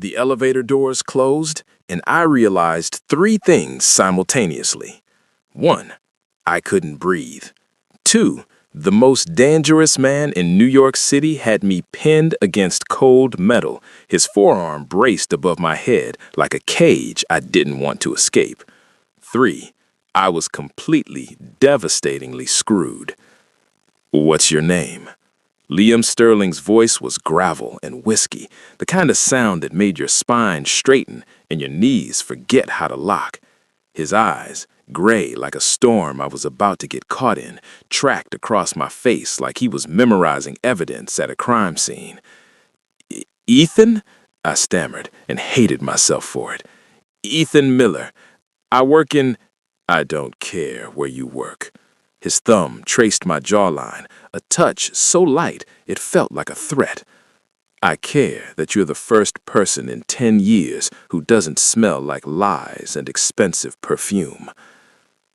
The elevator doors closed, and I realized three things simultaneously. 1. I couldn't breathe. 2. The most dangerous man in New York City had me pinned against cold metal, his forearm braced above my head like a cage I didn't want to escape. 3. I was completely, devastatingly screwed. "What's your name?" Liam Sterling's voice was gravel and whiskey, the kind of sound that made your spine straighten and your knees forget how to lock. His eyes, gray like a storm I was about to get caught in, tracked across my face like he was memorizing evidence at a crime scene. "Ethan?" I stammered and hated myself for it. "Ethan Miller. I work in—" "I don't care where you work." His thumb traced my jawline, a touch so light it felt like a threat. "I care that you're the first person in 10 years who doesn't smell like lies and expensive perfume."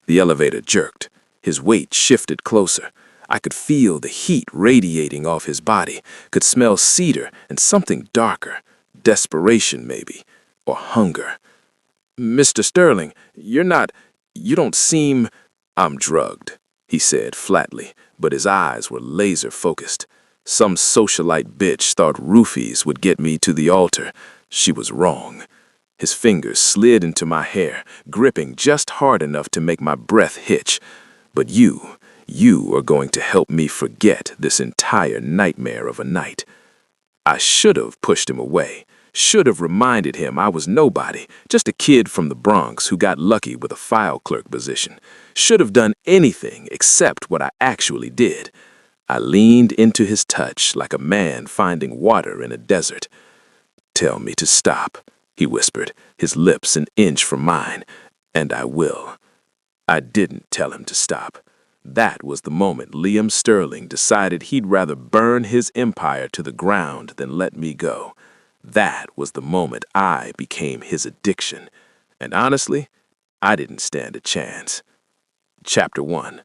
The elevator jerked. His weight shifted closer. I could feel the heat radiating off his body, could smell cedar and something darker, desperation maybe, or hunger. "Mr. Sterling, you don't seem—" "I'm drugged," he said flatly, but his eyes were laser-focused. Some socialite bitch thought roofies would get me to the altar. She was wrong. His fingers slid into my hair, gripping just hard enough to make my breath hitch. "But you are going to help me forget this entire nightmare of a night." I should have pushed him away, should have reminded him I was nobody, just a kid from the Bronx who got lucky with a file clerk position. Should have done anything except what I actually did. I leaned into his touch like a man finding water in a desert. "Tell me to stop," he whispered, his lips an inch from mine, "and I will." I didn't tell him to stop. That was the moment Liam Sterling decided he'd rather burn his empire to the ground than let me go. That was the moment I became his addiction. And honestly, I didn't stand a chance. Chapter 1.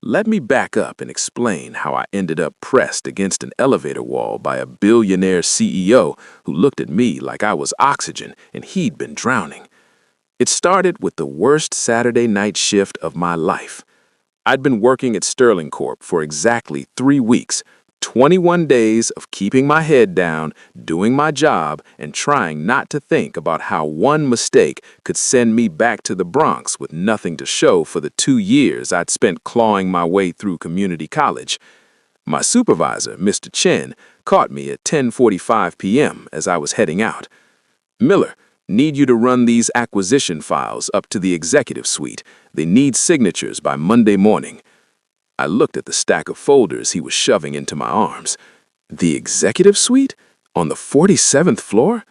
Let me back up and explain how I ended up pressed against an elevator wall by a billionaire CEO who looked at me like I was oxygen and he'd been drowning. It started with the worst Saturday night shift of my life. I'd been working at Sterling Corp for exactly 3 weeks, 21 days of keeping my head down, doing my job, and trying not to think about how one mistake could send me back to the Bronx with nothing to show for the 2 years I'd spent clawing my way through community college. My supervisor, Mr. Chen, caught me at 10:45 p.m. as I was heading out. "Miller, need you to run these acquisition files up to the executive suite. They need signatures by Monday morning." I looked at the stack of folders he was shoving into my arms. "The executive suite? On the 47th floor?"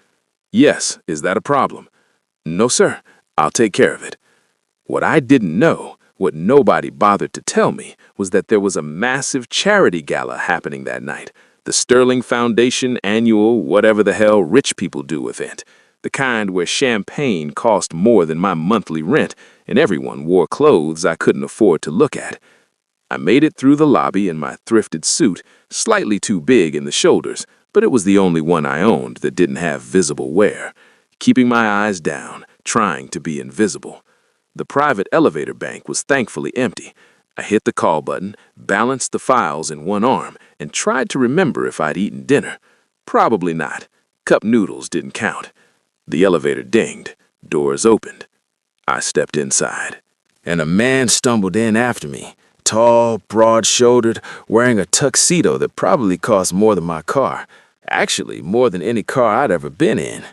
"Yes, is that a problem?" "No, sir. I'll take care of it." What I didn't know, what nobody bothered to tell me, was that there was a massive charity gala happening that night. The Sterling Foundation annual whatever the hell rich people do event. The kind where champagne cost more than my monthly rent, and everyone wore clothes I couldn't afford to look at. I made it through the lobby in my thrifted suit, slightly too big in the shoulders, but it was the only one I owned that didn't have visible wear. Keeping my eyes down, trying to be invisible. The private elevator bank was thankfully empty. I hit the call button, balanced the files in one arm, and tried to remember if I'd eaten dinner. Probably not. Cup noodles didn't count. The elevator dinged. Doors opened. I stepped inside. And a man stumbled in after me. Tall, broad-shouldered, wearing a tuxedo that probably cost more than my car. Actually, more than any car I'd ever been in.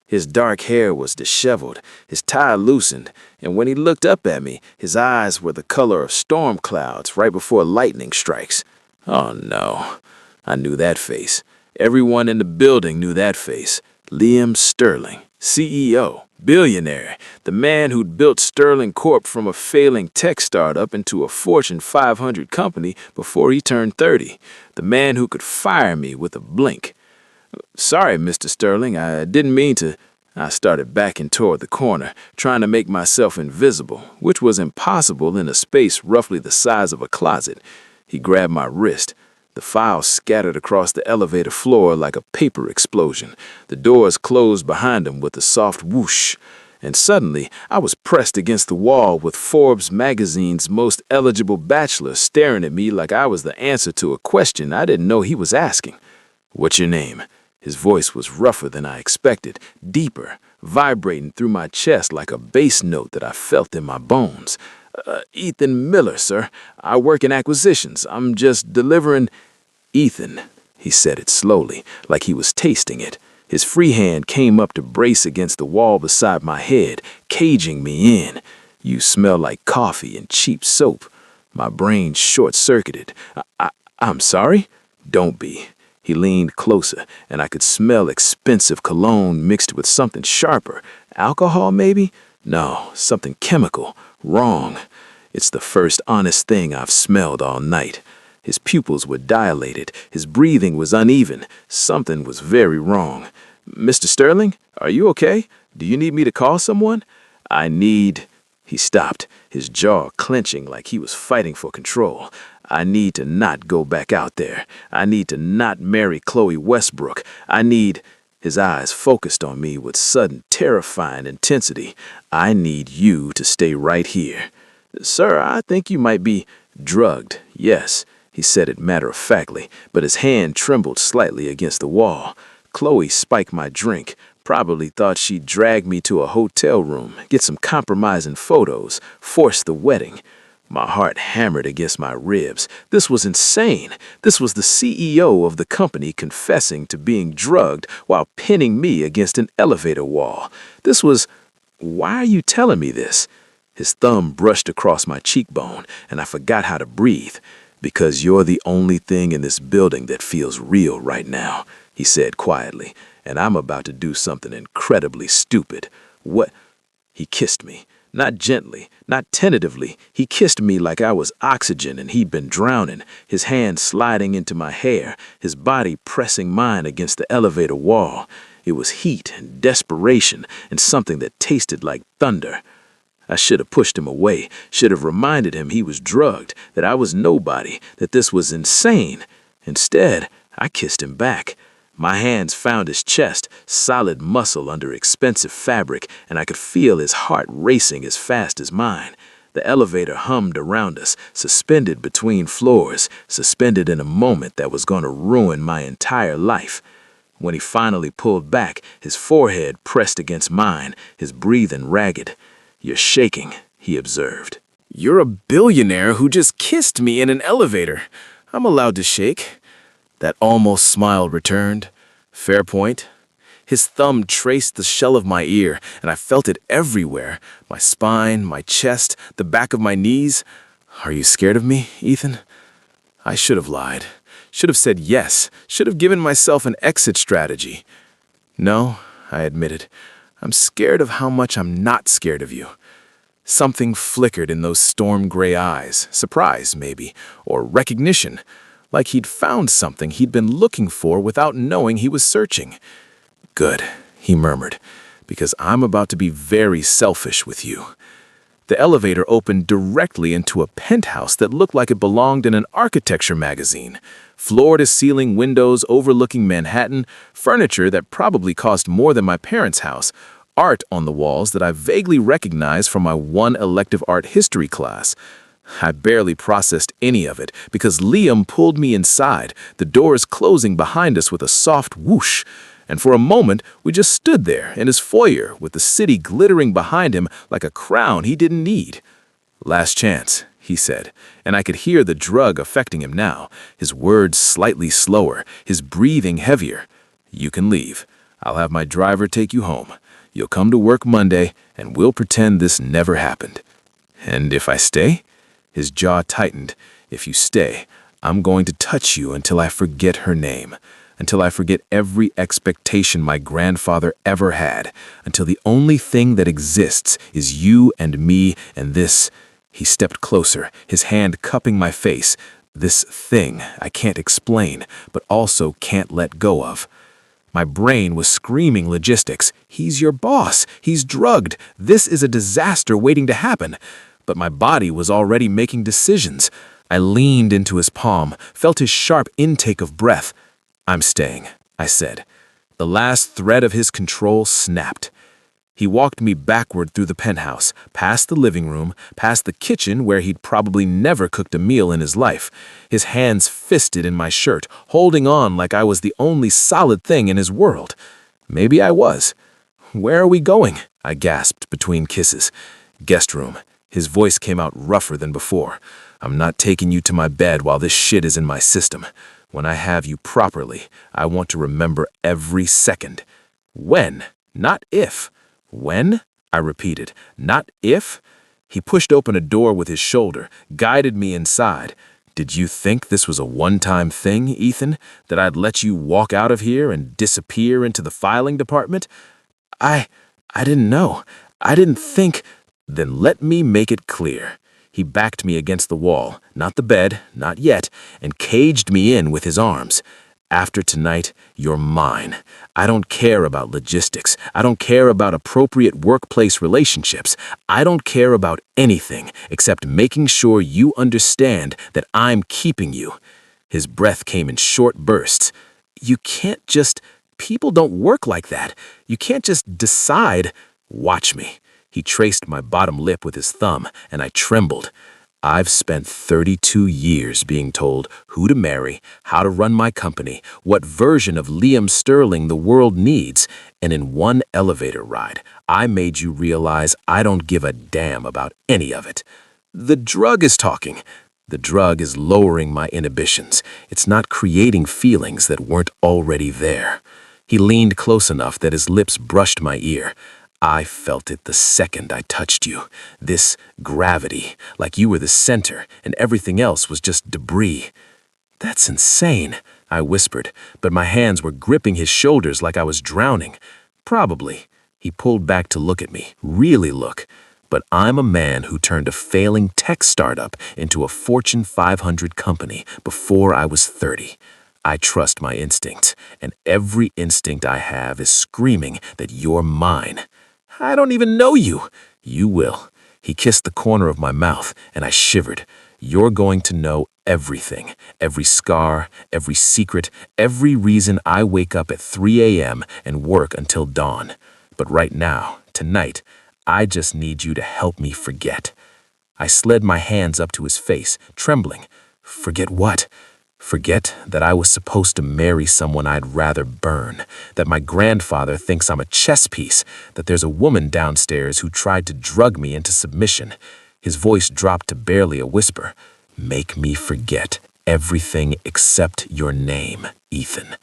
His dark hair was disheveled, his tie loosened, and when he looked up at me, his eyes were the color of storm clouds right before lightning strikes. Oh no, I knew that face. Everyone in the building knew that face. Liam Sterling, CEO, billionaire, the man who'd built Sterling Corp from a failing tech startup into a Fortune 500 company before he turned 30. The man who could fire me with a blink. "Sorry, Mr. Sterling, I didn't mean to—" I started backing toward the corner, trying to make myself invisible, which was impossible in a space roughly the size of a closet. He grabbed my wrist. The files scattered across the elevator floor like a paper explosion. The doors closed behind him with a soft whoosh. And suddenly, I was pressed against the wall with Forbes magazine's most eligible bachelor staring at me like I was the answer to a question I didn't know he was asking. "What's your name?" His voice was rougher than I expected, deeper, vibrating through my chest like a bass note that I felt in my bones. Ethan Miller, sir. I work in acquisitions. I'm just delivering." "Ethan," he said it slowly, like he was tasting it. His free hand came up to brace against the wall beside my head, caging me in. "You smell like coffee and cheap soap." My brain short-circuited. I'm sorry?" "Don't be." He leaned closer, and I could smell expensive cologne mixed with something sharper. Alcohol, maybe? No, something chemical. Wrong. It's the first honest thing I've smelled all night. His pupils were dilated. His breathing was uneven. Something was very wrong. "Mr. Sterling, are you okay? Do you need me to call someone?" "I need—" He stopped, his jaw clenching like he was fighting for control. "I need to not go back out there. I need to not marry Chloe Westbrook. I need—" His eyes focused on me with sudden, terrifying intensity. "I need you to stay right here." "Sir, I think you might be—" "Drugged, yes." He said it matter-of-factly, but his hand trembled slightly against the wall. Chloe spiked my drink, probably thought she'd drag me to a hotel room, get some compromising photos, force the wedding. My heart hammered against my ribs. This was insane. This was the CEO of the company confessing to being drugged while pinning me against an elevator wall. This was— Why are you telling me this? His thumb brushed across my cheekbone, and I forgot how to breathe. "Because you're the only thing in this building that feels real right now," he said quietly, "and I'm about to do something incredibly stupid." "What?" He kissed me. Not gently, not tentatively. He kissed me like I was oxygen and he'd been drowning, his hand sliding into my hair, his body pressing mine against the elevator wall. It was heat and desperation and something that tasted like thunder. I should have pushed him away, should have reminded him he was drugged, that I was nobody, that this was insane. Instead, I kissed him back. My hands found his chest, solid muscle under expensive fabric, and I could feel his heart racing as fast as mine. The elevator hummed around us, suspended between floors, suspended in a moment that was going to ruin my entire life. When he finally pulled back, his forehead pressed against mine, his breathing ragged. "You're shaking," he observed. "You're a billionaire who just kissed me in an elevator. I'm allowed to shake." That almost smile returned. "Fair point." His thumb traced the shell of my ear, and I felt it everywhere. My spine, my chest, the back of my knees. "Are you scared of me, Ethan?" I should have lied. Should have said yes. Should have given myself an exit strategy. "No," I admitted. "I'm scared of how much I'm not scared of you." Something flickered in those storm-gray eyes. Surprise, maybe, or recognition. Like he'd found something he'd been looking for without knowing he was searching. "Good," he murmured, "because I'm about to be very selfish with you." The elevator opened directly into a penthouse that looked like it belonged in an architecture magazine. Floor-to-ceiling windows overlooking Manhattan, furniture that probably cost more than my parents' house, art on the walls that I vaguely recognized from my one elective art history class. I barely processed any of it because Liam pulled me inside, the doors closing behind us with a soft whoosh. And for a moment, we just stood there in his foyer with the city glittering behind him like a crown he didn't need. "Last chance," he said, and I could hear the drug affecting him now, his words slightly slower, his breathing heavier. "You can leave. I'll have my driver take you home. You'll come to work Monday, and we'll pretend this never happened." "And if I stay?" His jaw tightened. "If you stay, I'm going to touch you until I forget her name. Until I forget every expectation my grandfather ever had, until the only thing that exists is you and me and this." He stepped closer, his hand cupping my face. "This thing I can't explain, but also can't let go of." My brain was screaming logistics. He's your boss. He's drugged. This is a disaster waiting to happen. But my body was already making decisions. I leaned into his palm, felt his sharp intake of breath. "I'm staying," I said. The last thread of his control snapped. He walked me backward through the penthouse, past the living room, past the kitchen where he'd probably never cooked a meal in his life, his hands fisted in my shirt, holding on like I was the only solid thing in his world. Maybe I was. "Where are we going?" I gasped between kisses. "Guest room." His voice came out rougher than before. "I'm not taking you to my bed while this shit is in my system. When I have you properly, I want to remember every second." When, not if. "When?" I repeated. "Not if?" He pushed open a door with his shoulder, guided me inside. "Did you think this was a one-time thing, Ethan? That I'd let you walk out of here and disappear into the filing department?" I didn't know. I didn't think." "Then let me make it clear." He backed me against the wall, not the bed, not yet, and caged me in with his arms. "After tonight, you're mine. I don't care about logistics. I don't care about appropriate workplace relationships. I don't care about anything except making sure you understand that I'm keeping you." His breath came in short bursts. "You can't just... People don't work like that. You can't just decide." "Watch me." He traced my bottom lip with his thumb, and I trembled. "I've spent 32 years being told who to marry, how to run my company, what version of Liam Sterling the world needs, and in one elevator ride, I made you realize I don't give a damn about any of it. The drug is talking. The drug is lowering my inhibitions. It's not creating feelings that weren't already there." He leaned close enough that his lips brushed my ear. "I felt it the second I touched you. This gravity, like you were the center and everything else was just debris." "That's insane," I whispered, but my hands were gripping his shoulders like I was drowning. "Probably." He pulled back to look at me, really look. "But I'm a man who turned a failing tech startup into a Fortune 500 company before I was 30. I trust my instincts, and every instinct I have is screaming that you're mine." "I don't even know you." "You will." He kissed the corner of my mouth, and I shivered. "You're going to know everything, every scar, every secret, every reason I wake up at 3 a.m. and work until dawn. But right now, tonight, I just need you to help me forget." I slid my hands up to his face, trembling. "Forget what?" "Forget that I was supposed to marry someone I'd rather burn, that my grandfather thinks I'm a chess piece, that there's a woman downstairs who tried to drug me into submission." His voice dropped to barely a whisper. "Make me forget everything except your name, Ethan."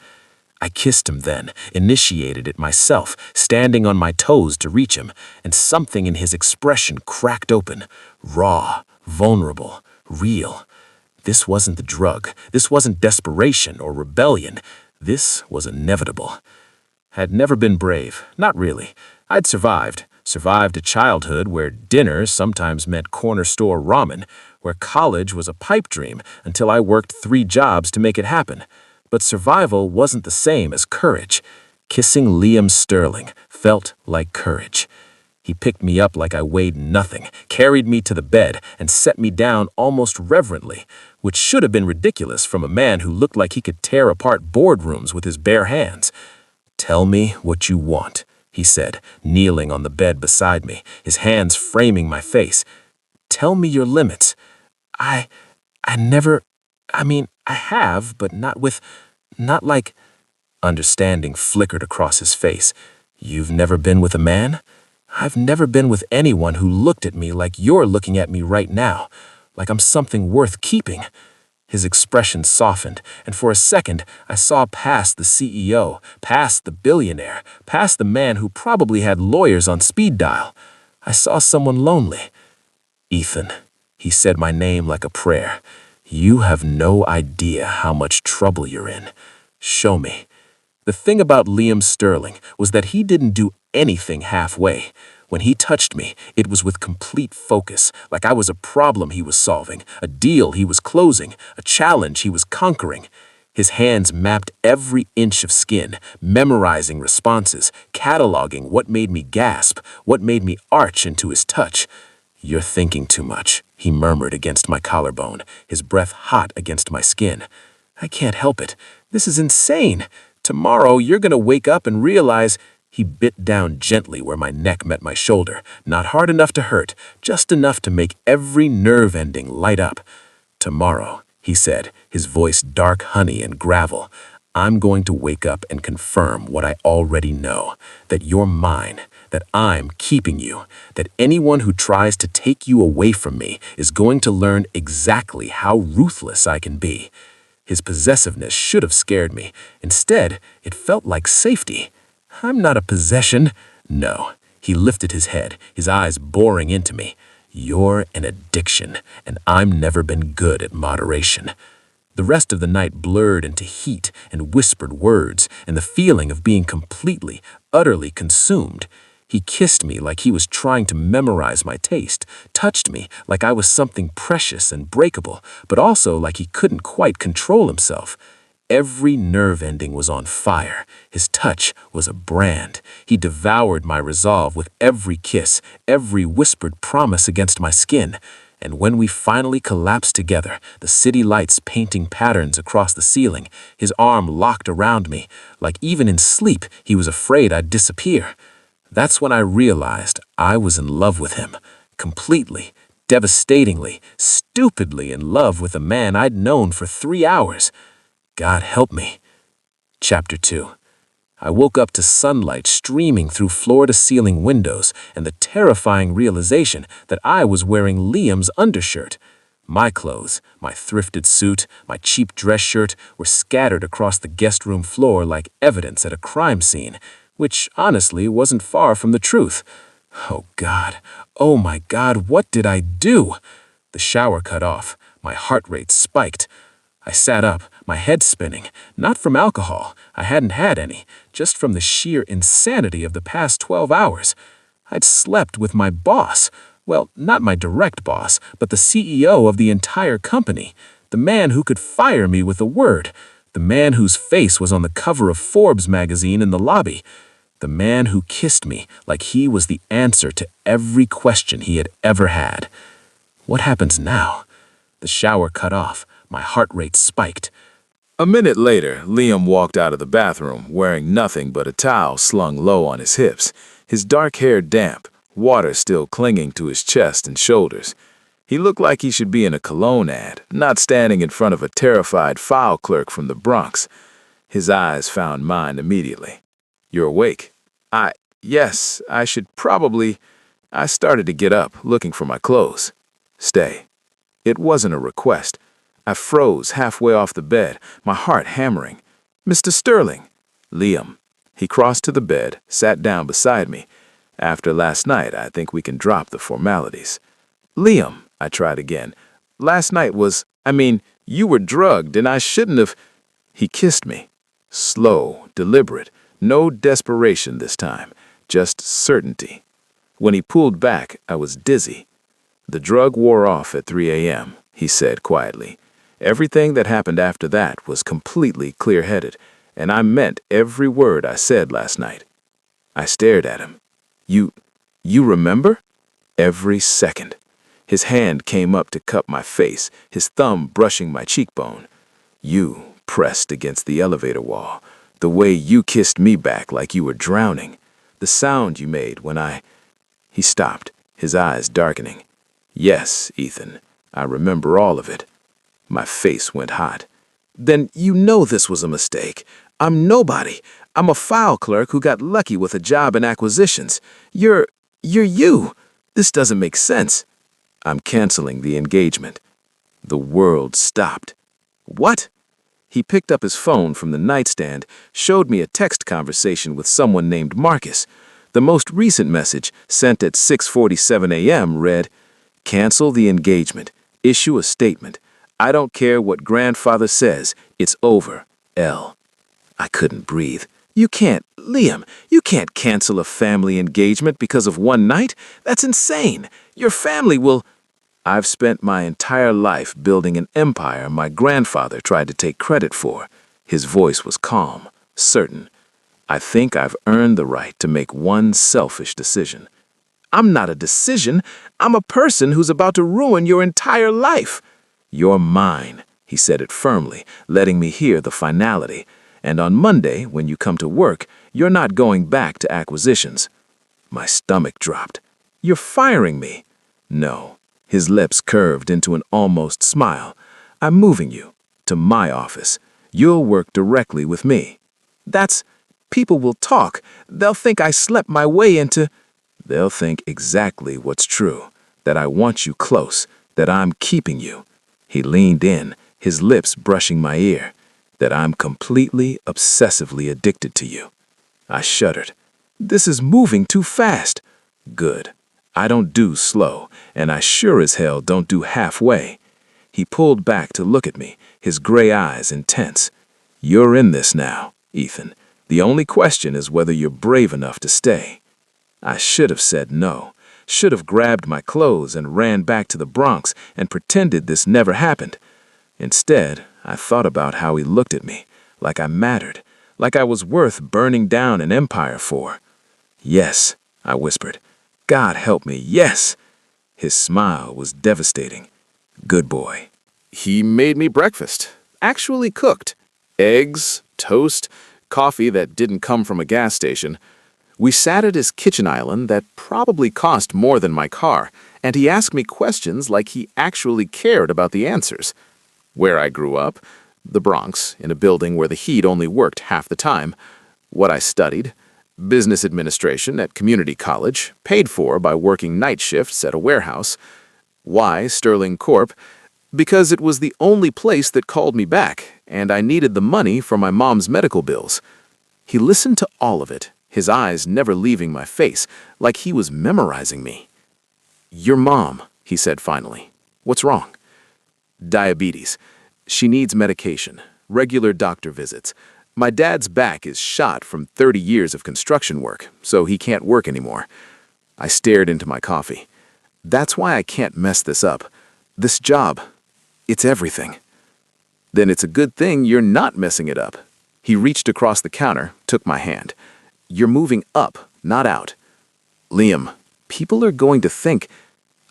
I kissed him then, initiated it myself, standing on my toes to reach him, and something in his expression cracked open, raw, vulnerable, real. This wasn't the drug. This wasn't desperation or rebellion. This was inevitable. Had never been brave. Not really. I'd survived. Survived a childhood where dinner sometimes meant corner store ramen, where college was a pipe dream until I worked 3 jobs to make it happen. But survival wasn't the same as courage. Kissing Liam Sterling felt like courage. He picked me up like I weighed nothing, carried me to the bed, and set me down almost reverently, which should have been ridiculous from a man who looked like he could tear apart boardrooms with his bare hands. "Tell me what you want," he said, kneeling on the bed beside me, his hands framing my face. "Tell me your limits." I never, I have, but not like... Understanding flickered across his face. "You've never been with a man?" "I've never been with anyone who looked at me like you're looking at me right now, like I'm something worth keeping." His expression softened, and for a second I saw past the CEO, past the billionaire, past the man who probably had lawyers on speed dial. I saw someone lonely. "Ethan," he said my name like a prayer. "You have no idea how much trouble you're in. Show me." The thing about Liam Sterling was that he didn't do anything halfway. When he touched me, it was with complete focus, like I was a problem he was solving, a deal he was closing, a challenge he was conquering. His hands mapped every inch of skin, memorizing responses, cataloging what made me gasp, what made me arch into his touch. "You're thinking too much," he murmured against my collarbone, his breath hot against my skin. "I can't help it. This is insane. Tomorrow you're gonna wake up and realize—" He bit down gently where my neck met my shoulder, not hard enough to hurt, just enough to make every nerve ending light up. "Tomorrow," he said, his voice dark honey and gravel, "I'm going to wake up and confirm what I already know, that you're mine, that I'm keeping you, that anyone who tries to take you away from me is going to learn exactly how ruthless I can be." His possessiveness should have scared me. Instead, it felt like safety. "I'm not a possession." "No." He lifted his head, his eyes boring into me. "You're an addiction, and I've never been good at moderation." The rest of the night blurred into heat and whispered words and the feeling of being completely, utterly consumed. He kissed me like he was trying to memorize my taste, touched me like I was something precious and breakable, but also like he couldn't quite control himself. Every nerve ending was on fire. His touch was a brand. He devoured my resolve with every kiss, every whispered promise against my skin. And when we finally collapsed together, the city lights painting patterns across the ceiling, his arm locked around me, like even in sleep he was afraid I'd disappear. That's when I realized I was in love with him, completely, devastatingly, stupidly in love with a man I'd known for 3 hours. God help me. Chapter 2. I woke up to sunlight streaming through floor-to-ceiling windows and the terrifying realization that I was wearing Liam's undershirt. My clothes, my thrifted suit, my cheap dress shirt were scattered across the guest room floor like evidence at a crime scene, which honestly wasn't far from the truth. Oh God, oh my God, what did I do? The shower cut off, my heart rate spiked. I sat up, my head spinning, not from alcohol, I hadn't had any, just from the sheer insanity of the past 12 hours. I'd slept with my boss. Well, not my direct boss, but the CEO of the entire company. The man who could fire me with a word. The man whose face was on the cover of Forbes magazine in the lobby. The man who kissed me like he was the answer to every question he had ever had. What happens now? The shower cut off. My heart rate spiked. A minute later, Liam walked out of the bathroom, wearing nothing but a towel slung low on his hips, his dark hair damp, water still clinging to his chest and shoulders. He looked like he should be in a cologne ad, not standing in front of a terrified file clerk from the Bronx. His eyes found mine immediately. "You're awake?" Yes, I should probably—" I started to get up, looking for my clothes. "Stay." It wasn't a request. I froze halfway off the bed, my heart hammering. "Mr. Sterling." "Liam." He crossed to the bed, sat down beside me. "After last night, I think we can drop the formalities." "Liam," I tried again. "Last night you were drugged and I shouldn't have—" He kissed me. Slow, deliberate, no desperation this time, just certainty. When he pulled back, I was dizzy. "The drug wore off at 3 a.m., he said quietly. Everything that happened after that was completely clear-headed, and I meant every word I said last night. I stared at him. You remember?" "Every second." His hand came up to cup my face, his thumb brushing my cheekbone. "You pressed against the elevator wall. The way you kissed me back like you were drowning. The sound you made when I—" He stopped, his eyes darkening. "Yes, Ethan, I remember all of it." My face went hot. "Then you know this was a mistake. I'm nobody. I'm a file clerk who got lucky with a job in acquisitions. You're you. This doesn't make sense." "I'm canceling the engagement." The world stopped. "What?" He picked up his phone from the nightstand, showed me a text conversation with someone named Marcus. The most recent message, sent at 6:47 a.m., read, "Cancel the engagement. Issue a statement. I don't care what grandfather says. It's over. L." I couldn't breathe. Liam, you can't cancel a family engagement because of one night. That's insane. Your family will—" "I've spent my entire life building an empire my grandfather tried to take credit for." His voice was calm, certain. "I think I've earned the right to make one selfish decision." I'm not a decision. I'm a person who's about to ruin your entire life. You're mine, he said it firmly, letting me hear the finality. And on Monday, when you come to work, you're not going back to acquisitions. My stomach dropped. You're firing me. No. His lips curved into an almost smile. I'm moving you to my office. You'll work directly with me. People will talk. They'll think I slept my way into... They'll think exactly what's true, that I want you close, that I'm keeping you. He leaned in, his lips brushing my ear, that I'm completely, obsessively addicted to you. I shuddered. This is moving too fast. Good. I don't do slow, and I sure as hell don't do halfway. He pulled back to look at me, his gray eyes intense. You're in this now, Ethan. The only question is whether you're brave enough to stay. I should have said no, should have grabbed my clothes and ran back to the Bronx and pretended this never happened. Instead, I thought about how he looked at me, like I mattered, like I was worth burning down an empire for. Yes, I whispered. God help me, yes. His smile was devastating. Good boy. He made me breakfast, actually cooked. Eggs, toast, coffee that didn't come from a gas station. We sat at his kitchen island that probably cost more than my car, and he asked me questions like he actually cared about the answers. Where I grew up, the Bronx, in a building where the heat only worked half the time. What I studied, business administration at community college, paid for by working night shifts at a warehouse. Why Sterling Corp? Because it was the only place that called me back, and I needed the money for my mom's medical bills. He listened to all of it, his eyes never leaving my face, like he was memorizing me. Your mom, he said finally. What's wrong? Diabetes. She needs medication, regular doctor visits. My dad's back is shot from 30 years of construction work, so he can't work anymore. I stared into my coffee. That's why I can't mess this up. This job, it's everything. Then it's a good thing you're not messing it up. He reached across the counter, took my hand. You're moving up, not out. Liam, people are going to think...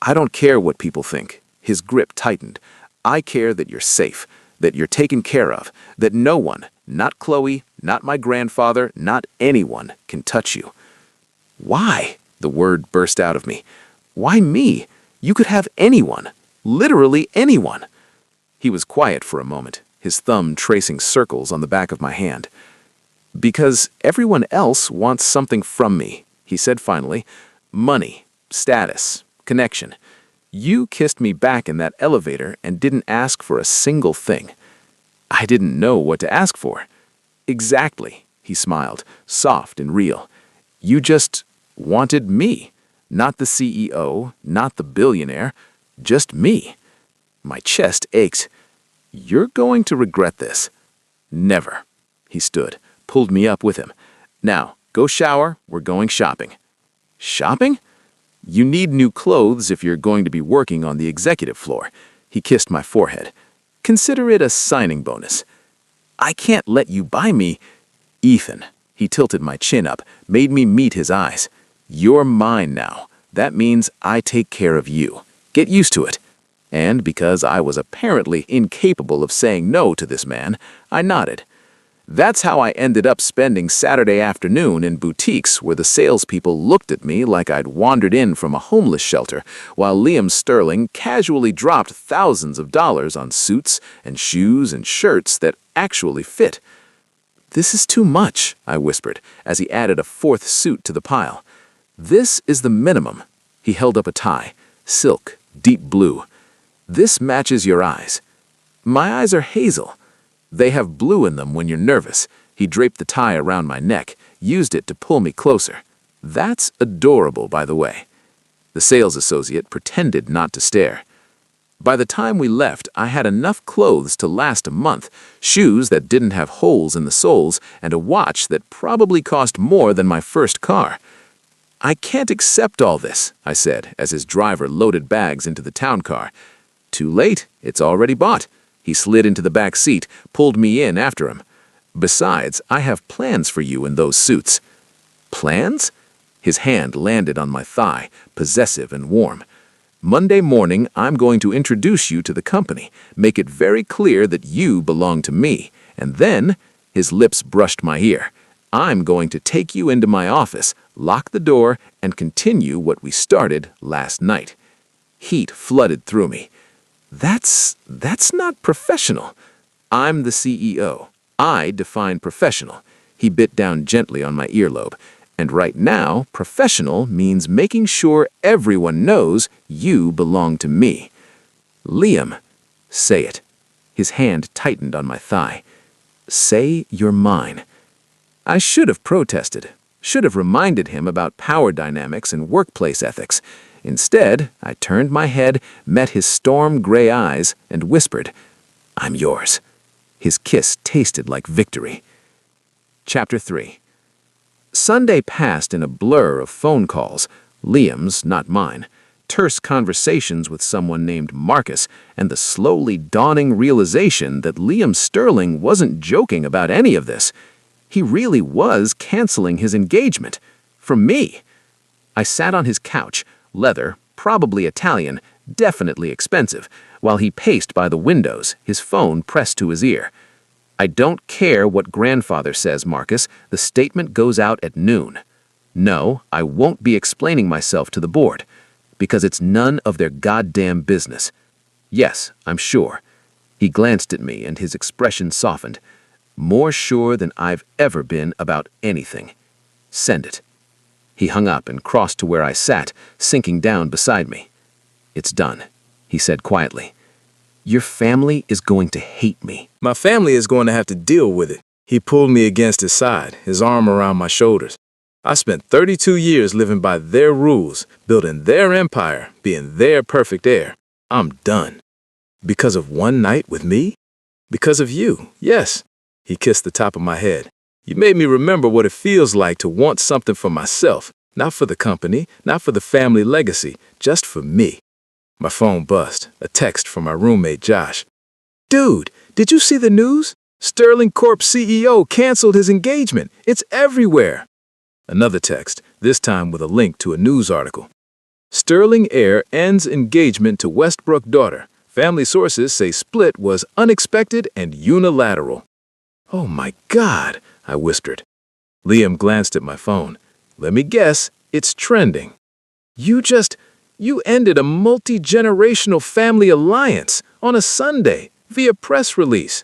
I don't care what people think. His grip tightened. I care that you're safe, that you're taken care of, that no one, not Chloe, not my grandfather, not anyone, can touch you. Why? The word burst out of me. Why me? You could have anyone. Literally anyone. He was quiet for a moment, his thumb tracing circles on the back of my hand. Because everyone else wants something from me, he said finally. Money, status, connection. You kissed me back in that elevator and didn't ask for a single thing. I didn't know what to ask for. Exactly, he smiled, soft and real. You just wanted me. Not the CEO, not the billionaire, just me. My chest ached. You're going to regret this. Never. He stood, pulled me up with him. Now, go shower, we're going shopping. Shopping? You need new clothes if you're going to be working on the executive floor. He kissed my forehead. Consider it a signing bonus. I can't let you buy me... Ethan. He tilted my chin up, made me meet his eyes. You're mine now. That means I take care of you. Get used to it. And because I was apparently incapable of saying no to this man, I nodded. That's how I ended up spending Saturday afternoon in boutiques where the salespeople looked at me like I'd wandered in from a homeless shelter, while Liam Sterling casually dropped thousands of dollars on suits and shoes and shirts that actually fit. This is too much, I whispered, as he added a fourth suit to the pile. This is the minimum. He held up a tie, silk, deep blue. This matches your eyes. My eyes are hazel. They have blue in them when you're nervous. He draped the tie around my neck, used it to pull me closer. That's adorable, by the way. The sales associate pretended not to stare. By the time we left, I had enough clothes to last a month, shoes that didn't have holes in the soles, and a watch that probably cost more than my first car. I can't accept all this, I said, as his driver loaded bags into the town car. Too late, it's already bought. He slid into the back seat, pulled me in after him. Besides, I have plans for you in those suits. Plans? His hand landed on my thigh, possessive and warm. Monday morning, I'm going to introduce you to the company, make it very clear that you belong to me, and then, his lips brushed my ear, I'm going to take you into my office, lock the door, and continue what we started last night. Heat flooded through me. That's not professional. I'm the CEO. I define professional. He bit down gently on my earlobe. And right now, professional means making sure everyone knows you belong to me. Liam, say it. His hand tightened on my thigh. Say you're mine. I should have protested, should have reminded him about power dynamics and workplace ethics. Instead, I turned my head, met his storm-gray eyes, and whispered, I'm yours. His kiss tasted like victory. Chapter 3. Sunday passed in a blur of phone calls, Liam's, not mine, terse conversations with someone named Marcus, and the slowly dawning realization that Liam Sterling wasn't joking about any of this. He really was canceling his engagement. For me. I sat on his couch, leather, probably Italian, definitely expensive, while he paced by the windows, his phone pressed to his ear. I don't care what grandfather says, Marcus. The statement goes out at noon. No, I won't be explaining myself to the board, because it's none of their goddamn business. Yes, I'm sure. He glanced at me and his expression softened. More sure than I've ever been about anything. Send it. He hung up and crossed to where I sat, sinking down beside me. It's done, he said quietly. Your family is going to hate me. My family is going to have to deal with it. He pulled me against his side, his arm around my shoulders. I spent 32 years living by their rules, building their empire, being their perfect heir. I'm done. Because of one night with me? Because of you, yes. He kissed the top of my head. You made me remember what it feels like to want something for myself, not for the company, not for the family legacy, just for me. My phone buzzed, a text from my roommate Josh. Dude, did you see the news? Sterling Corp CEO canceled his engagement. It's everywhere. Another text, this time with a link to a news article. Sterling heir ends engagement to Westbrook daughter. Family sources say split was unexpected and unilateral. Oh my God, I whispered. Liam glanced at my phone. Let me guess, it's trending. You ended a multi-generational family alliance on a Sunday via press release.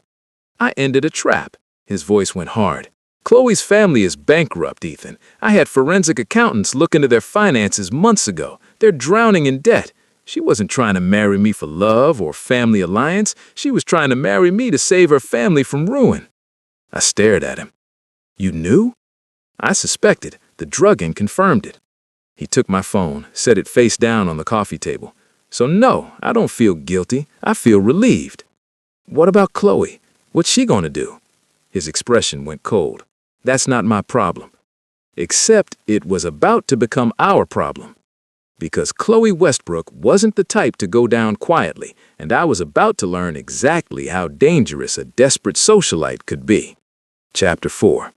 I ended a trap. His voice went hard. Chloe's family is bankrupt, Ethan. I had forensic accountants look into their finances months ago. They're drowning in debt. She wasn't trying to marry me for love or family alliance. She was trying to marry me to save her family from ruin. I stared at him. You knew? I suspected. The drugging confirmed it. He took my phone, set it face down on the coffee table. So no, I don't feel guilty. I feel relieved. What about Chloe? What's she going to do? His expression went cold. That's not my problem. Except it was about to become our problem. Because Chloe Westbrook wasn't the type to go down quietly, and I was about to learn exactly how dangerous a desperate socialite could be. Chapter 4.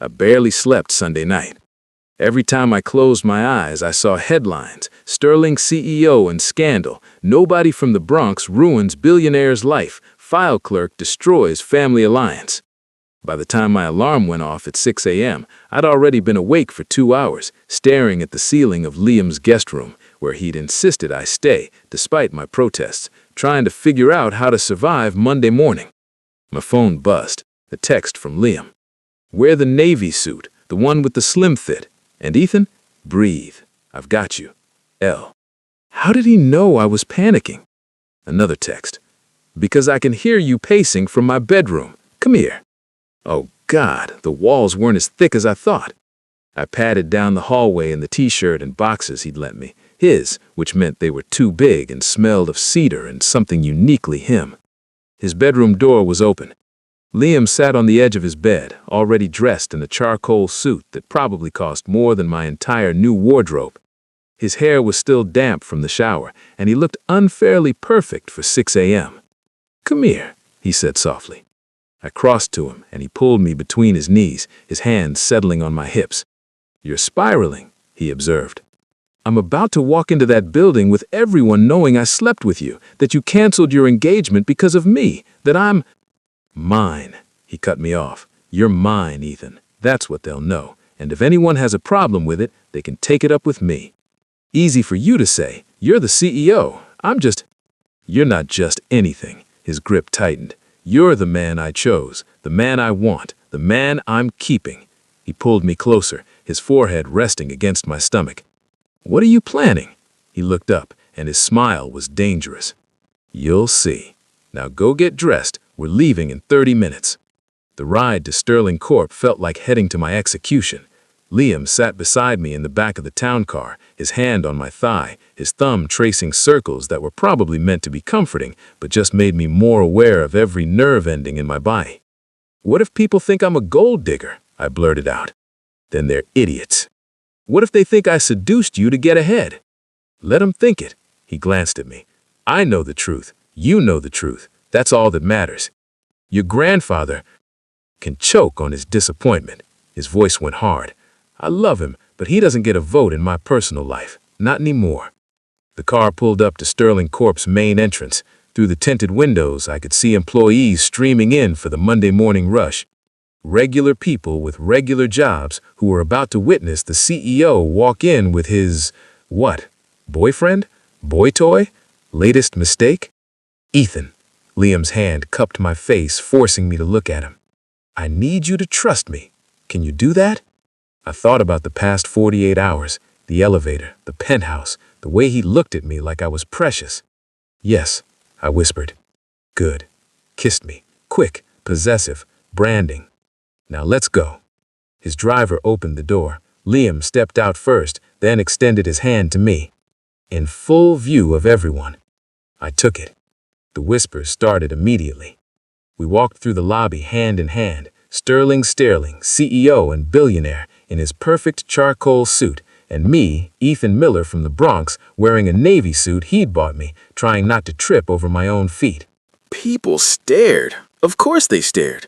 I barely slept Sunday night. Every time I closed my eyes, I saw headlines, Sterling CEO and scandal, nobody from the Bronx ruins billionaire's life, file clerk destroys family alliance. By the time my alarm went off at 6 a.m., I'd already been awake for 2 hours, staring at the ceiling of Liam's guest room, where he'd insisted I stay, despite my protests, trying to figure out how to survive Monday morning. My phone buzzed, a text from Liam. Wear the navy suit, the one with the slim fit. And Ethan, breathe. I've got you. L. How did he know I was panicking? Another text. Because I can hear you pacing from my bedroom. Come here. Oh God, the walls weren't as thick as I thought. I padded down the hallway in the t-shirt and boxers he'd lent me, his, which meant they were too big and smelled of cedar and something uniquely him. His bedroom door was open. Liam sat on the edge of his bed, already dressed in a charcoal suit that probably cost more than my entire new wardrobe. His hair was still damp from the shower, and he looked unfairly perfect for 6 a.m. Come here, he said softly. I crossed to him, and he pulled me between his knees, his hands settling on my hips. You're spiraling. he observed. I'm about to walk into that building with everyone knowing I slept with you, that you canceled your engagement because of me, that I'm mine. He cut me off. You're mine, Ethan. That's what they'll know. And if anyone has a problem with it, they can take it up with me. Easy for you to say. You're the CEO. You're not just anything. His grip tightened. You're the man I chose, the man I want, the man I'm keeping. He pulled me closer, his forehead resting against my stomach. What are you planning? He looked up, and his smile was dangerous. You'll see. Now go get dressed. We're leaving in 30 minutes. The ride to Sterling Corp felt like heading to my execution. Liam sat beside me in the back of the town car, his hand on my thigh, his thumb tracing circles that were probably meant to be comforting, but just made me more aware of every nerve ending in my body. What if people think I'm a gold digger? I blurted out. Then they're idiots. What if they think I seduced you to get ahead? Let them think it. He glanced at me. I know the truth. You know the truth. That's all that matters. Your grandfather can choke on his disappointment. His voice went hard. I love him, but he doesn't get a vote in my personal life. Not anymore. The car pulled up to Sterling Corp's main entrance. Through the tinted windows, I could see employees streaming in for the Monday morning rush. Regular people with regular jobs who were about to witness the CEO walk in with his, what? Boyfriend? Boy toy? Latest mistake? Ethan. Liam's hand cupped my face, forcing me to look at him. I need you to trust me. Can you do that? I thought about the past 48 hours, the elevator, the penthouse, the way he looked at me like I was precious. Yes, I whispered. Good. Kissed me. Quick, possessive, branding. Now let's go. His driver opened the door. Liam stepped out first, then extended his hand to me. In full view of everyone. I took it. The whispers started immediately. We walked through the lobby hand in hand, Sterling, CEO and billionaire, in his perfect charcoal suit, and me, Ethan Miller from the Bronx, wearing a Navy suit he'd bought me, trying not to trip over my own feet. People stared. Of course they stared.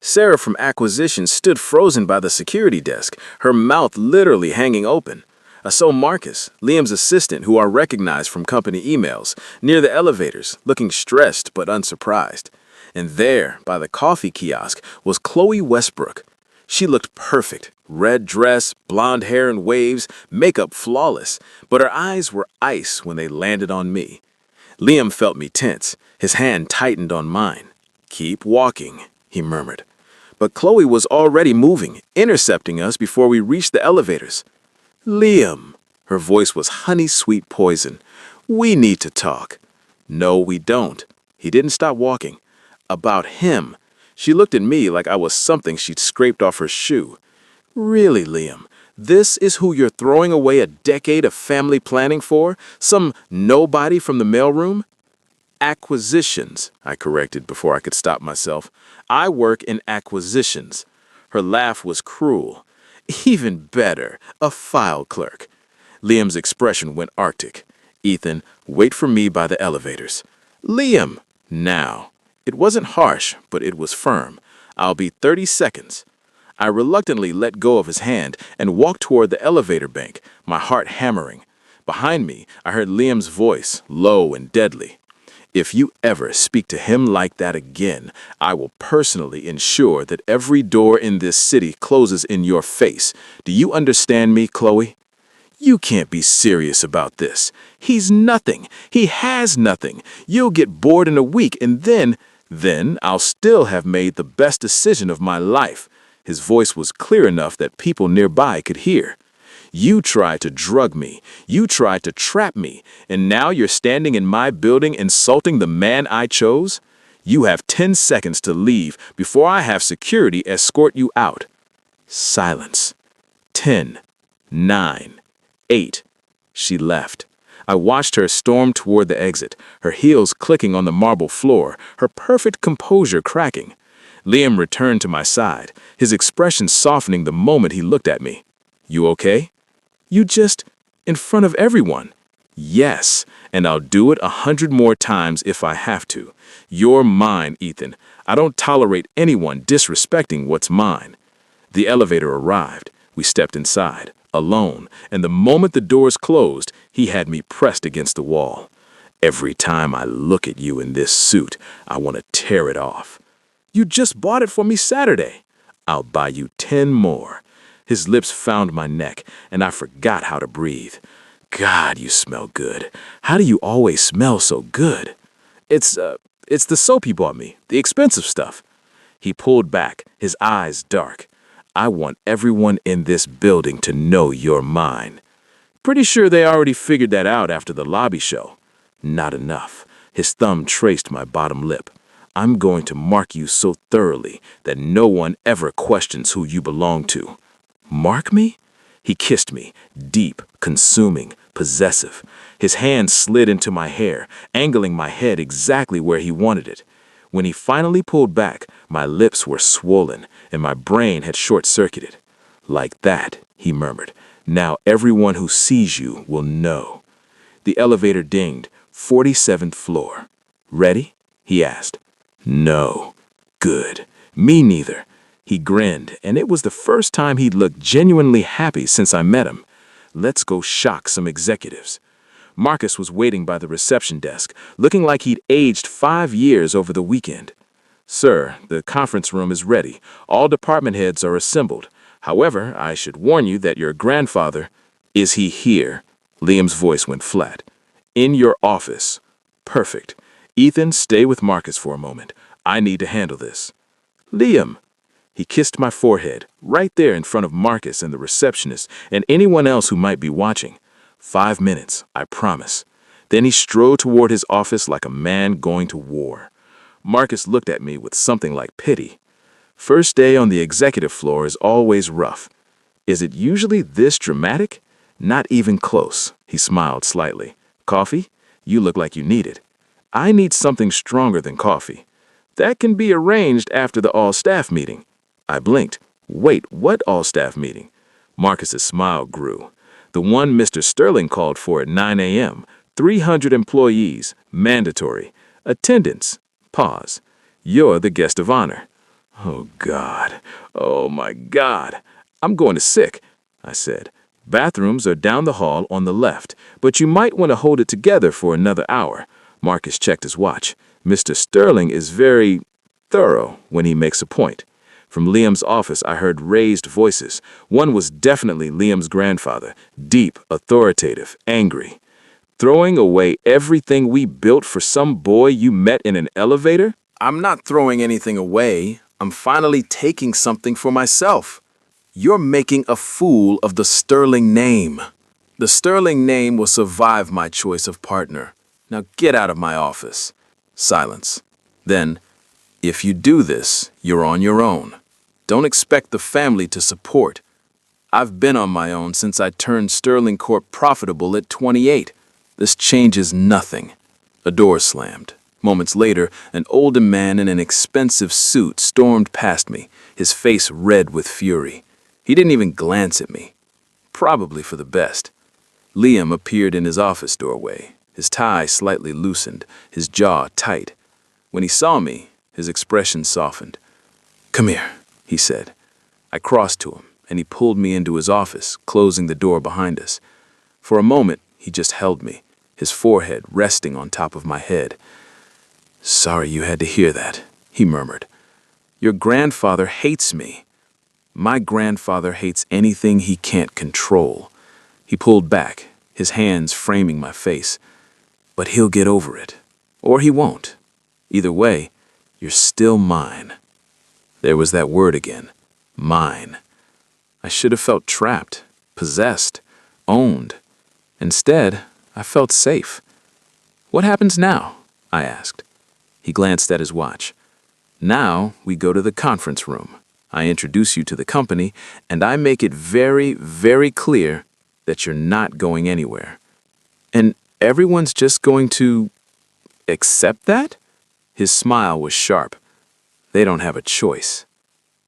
Sarah from Acquisition stood frozen by the security desk, her mouth literally hanging open. I saw Marcus, Liam's assistant, who I recognized from company emails, near the elevators, looking stressed but unsurprised. And there, by the coffee kiosk, was Chloe Westbrook. She looked perfect. Red dress, blonde hair in waves, makeup flawless, but her eyes were ice when they landed on me. Liam felt me tense. His hand tightened on mine. Keep walking, he murmured. But Chloe was already moving, intercepting us before we reached the elevators. Liam, her voice was honey-sweet poison. We need to talk. No, we don't. He didn't stop walking. About him. She looked at me like I was something she'd scraped off her shoe. Really, Liam, this is who you're throwing away a decade of family planning for? Some nobody from the mailroom? Acquisitions, I corrected before I could stop myself. I work in acquisitions. Her laugh was cruel. Even better, a file clerk. Liam's expression went arctic. Ethan, wait for me by the elevators. Liam, now. It wasn't harsh, but it was firm. I'll be 30 seconds. I reluctantly let go of his hand and walked toward the elevator bank, my heart hammering. Behind me, I heard Liam's voice, low and deadly. If you ever speak to him like that again, I will personally ensure that every door in this city closes in your face. Do you understand me, Chloe? You can't be serious about this. He's nothing. He has nothing. You'll get bored in a week and then I'll still have made the best decision of my life. His voice was clear enough that people nearby could hear. You tried to drug me. You tried to trap me. And now you're standing in my building insulting the man I chose? You have 10 seconds to leave before I have security escort you out. Silence. 10, 9, 8. She left. I watched her storm toward the exit, her heels clicking on the marble floor, her perfect composure cracking. Liam returned to my side, his expression softening the moment he looked at me. You okay? You just, in front of everyone. Yes, and I'll do it 100 more times if I have to. You're mine, Ethan. I don't tolerate anyone disrespecting what's mine. The elevator arrived. We stepped inside. alone, and the moment the doors closed, he had me pressed against the wall. Every time I look at you in this suit, I want to tear it off. You just bought it for me Saturday. I'll buy you 10 more. His lips found my neck, and I forgot how to breathe. God, you smell good. How do you always smell so good? It's the soap you bought me, the expensive stuff. He pulled back, his eyes dark. I want everyone in this building to know you're mine. Pretty sure they already figured that out after the lobby show. Not enough. His thumb traced my bottom lip. I'm going to mark you so thoroughly that no one ever questions who you belong to. Mark me? He kissed me, deep, consuming, possessive. His hand slid into my hair, angling my head exactly where he wanted it. When he finally pulled back, my lips were swollen and my brain had short-circuited. Like that, he murmured. Now everyone who sees you will know. The elevator dinged. 47th floor. Ready? He asked. No. Good. Me neither. He grinned, and it was the first time he'd looked genuinely happy since I met him. Let's go shock some executives. Marcus was waiting by the reception desk, looking like he'd aged 5 years over the weekend. Sir, the conference room is ready. All department heads are assembled. However, I should warn you that your grandfather— Is he here? Liam's voice went flat. In your office. Perfect. Ethan, stay with Marcus for a moment. I need to handle this. Liam. He kissed my forehead, right there in front of Marcus and the receptionist and anyone else who might be watching. 5 minutes, I promise. Then he strode toward his office like a man going to war. Marcus looked at me with something like pity. First day on the executive floor is always rough. Is it usually this dramatic? Not even close. He smiled slightly. Coffee? You look like you need it. I need something stronger than coffee. That can be arranged after the all-staff meeting. I blinked. Wait, what all-staff meeting? Marcus's smile grew. The one Mr. Sterling called for at 9 a.m. 300 employees, mandatory. Attendance. Pause. You're the guest of honor. Oh, God. Oh, my God. I'm going to sick, I said. Bathrooms are down the hall on the left, but you might want to hold it together for another hour. Marcus checked his watch. Mr. Sterling is very thorough when he makes a point. From Liam's office, I heard raised voices. One was definitely Liam's grandfather, deep, authoritative, angry. Throwing away everything we built for some boy you met in an elevator? I'm not throwing anything away. I'm finally taking something for myself. You're making a fool of the Sterling name. The Sterling name will survive my choice of partner. Now get out of my office. Silence. Then, if you do this, you're on your own. Don't expect the family to support. I've been on my own since I turned Sterling Corp profitable at 28. This changes nothing. A door slammed. Moments later, an older man in an expensive suit stormed past me, his face red with fury. He didn't even glance at me. Probably for the best. Liam appeared in his office doorway, his tie slightly loosened, his jaw tight. When he saw me, his expression softened. Come here, he said. I crossed to him, and he pulled me into his office, closing the door behind us. For a moment, he just held me, his forehead resting on top of my head. Sorry you had to hear that, he murmured. Your grandfather hates me. My grandfather hates anything he can't control. He pulled back, his hands framing my face. But he'll get over it. Or he won't. Either way, you're still mine. There was that word again. Mine. I should have felt trapped, possessed, owned. Instead, I felt safe. What happens now? I asked. He glanced at his watch. Now we go to the conference room. I introduce you to the company, and I make it very, very clear that you're not going anywhere. And everyone's just going to accept that? His smile was sharp. They don't have a choice.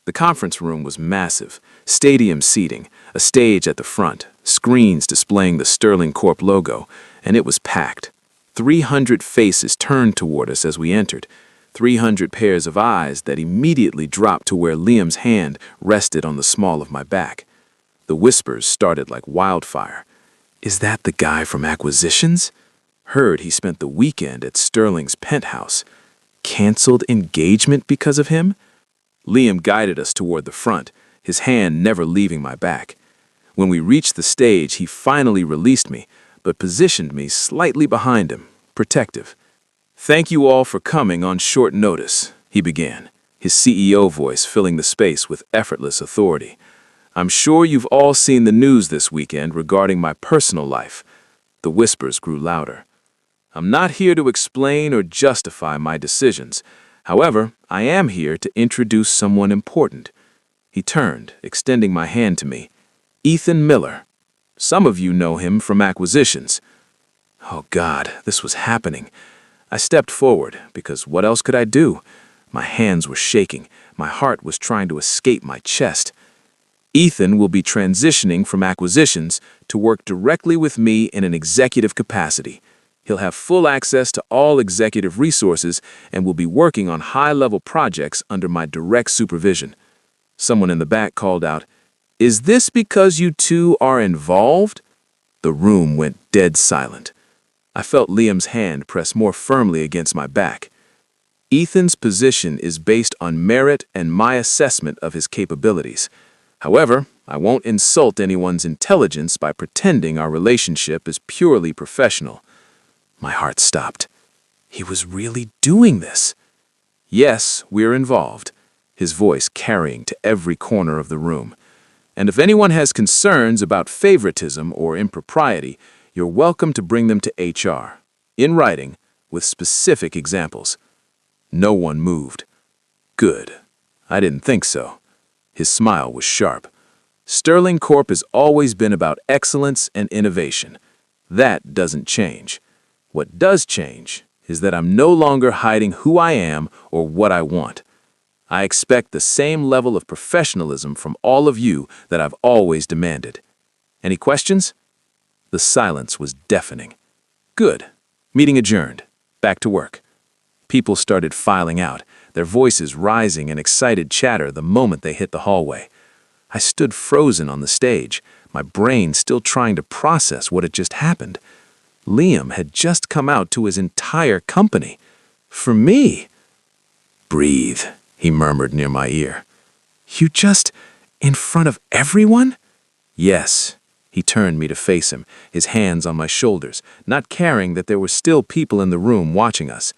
The conference room was massive, stadium seating, a stage at the front, screens displaying the Sterling Corp logo, and it was packed. 300 faces turned toward us as we entered. 300 pairs of eyes that immediately dropped to where Liam's hand rested on the small of my back. The whispers started like wildfire. Is that the guy from Acquisitions? Heard he spent the weekend at Sterling's penthouse. Canceled engagement because of him? Liam guided us toward the front, his hand never leaving my back. When we reached the stage, he finally released me, but positioned me slightly behind him, protective. "Thank you all for coming on short notice," he began, his CEO voice filling the space with effortless authority. "I'm sure you've all seen the news this weekend regarding my personal life." The whispers grew louder. "I'm not here to explain or justify my decisions. However, I am here to introduce someone important." He turned, extending my hand to me. "Ethan Miller. Some of you know him from Acquisitions." Oh God, this was happening. I stepped forward, because what else could I do? My hands were shaking. My heart was trying to escape my chest. "Ethan will be transitioning from Acquisitions to work directly with me in an executive capacity. He'll have full access to all executive resources and will be working on high-level projects under my direct supervision." Someone in the back called out, "Is this because you two are involved?" The room went dead silent. I felt Liam's hand press more firmly against my back. "Ethan's position is based on merit and my assessment of his capabilities. However, I won't insult anyone's intelligence by pretending our relationship is purely professional." My heart stopped. He was really doing this. "Yes, we're involved," his voice carrying to every corner of the room. "And if anyone has concerns about favoritism or impropriety, you're welcome to bring them to HR, in writing, with specific examples." No one moved. Good. I didn't think so. His smile was sharp. "Sterling Corp has always been about excellence and innovation. That doesn't change. What does change is that I'm no longer hiding who I am or what I want. I expect the same level of professionalism from all of you that I've always demanded. Any questions?" The silence was deafening. Good. Meeting adjourned. Back to work. People started filing out, their voices rising in excited chatter the moment they hit the hallway. I stood frozen on the stage, my brain still trying to process what had just happened. Liam had just come out to his entire company. For me. "Breathe," he murmured near my ear. "You just, in front of everyone?" "Yes." He turned me to face him, his hands on my shoulders, not caring that there were still people in the room watching us.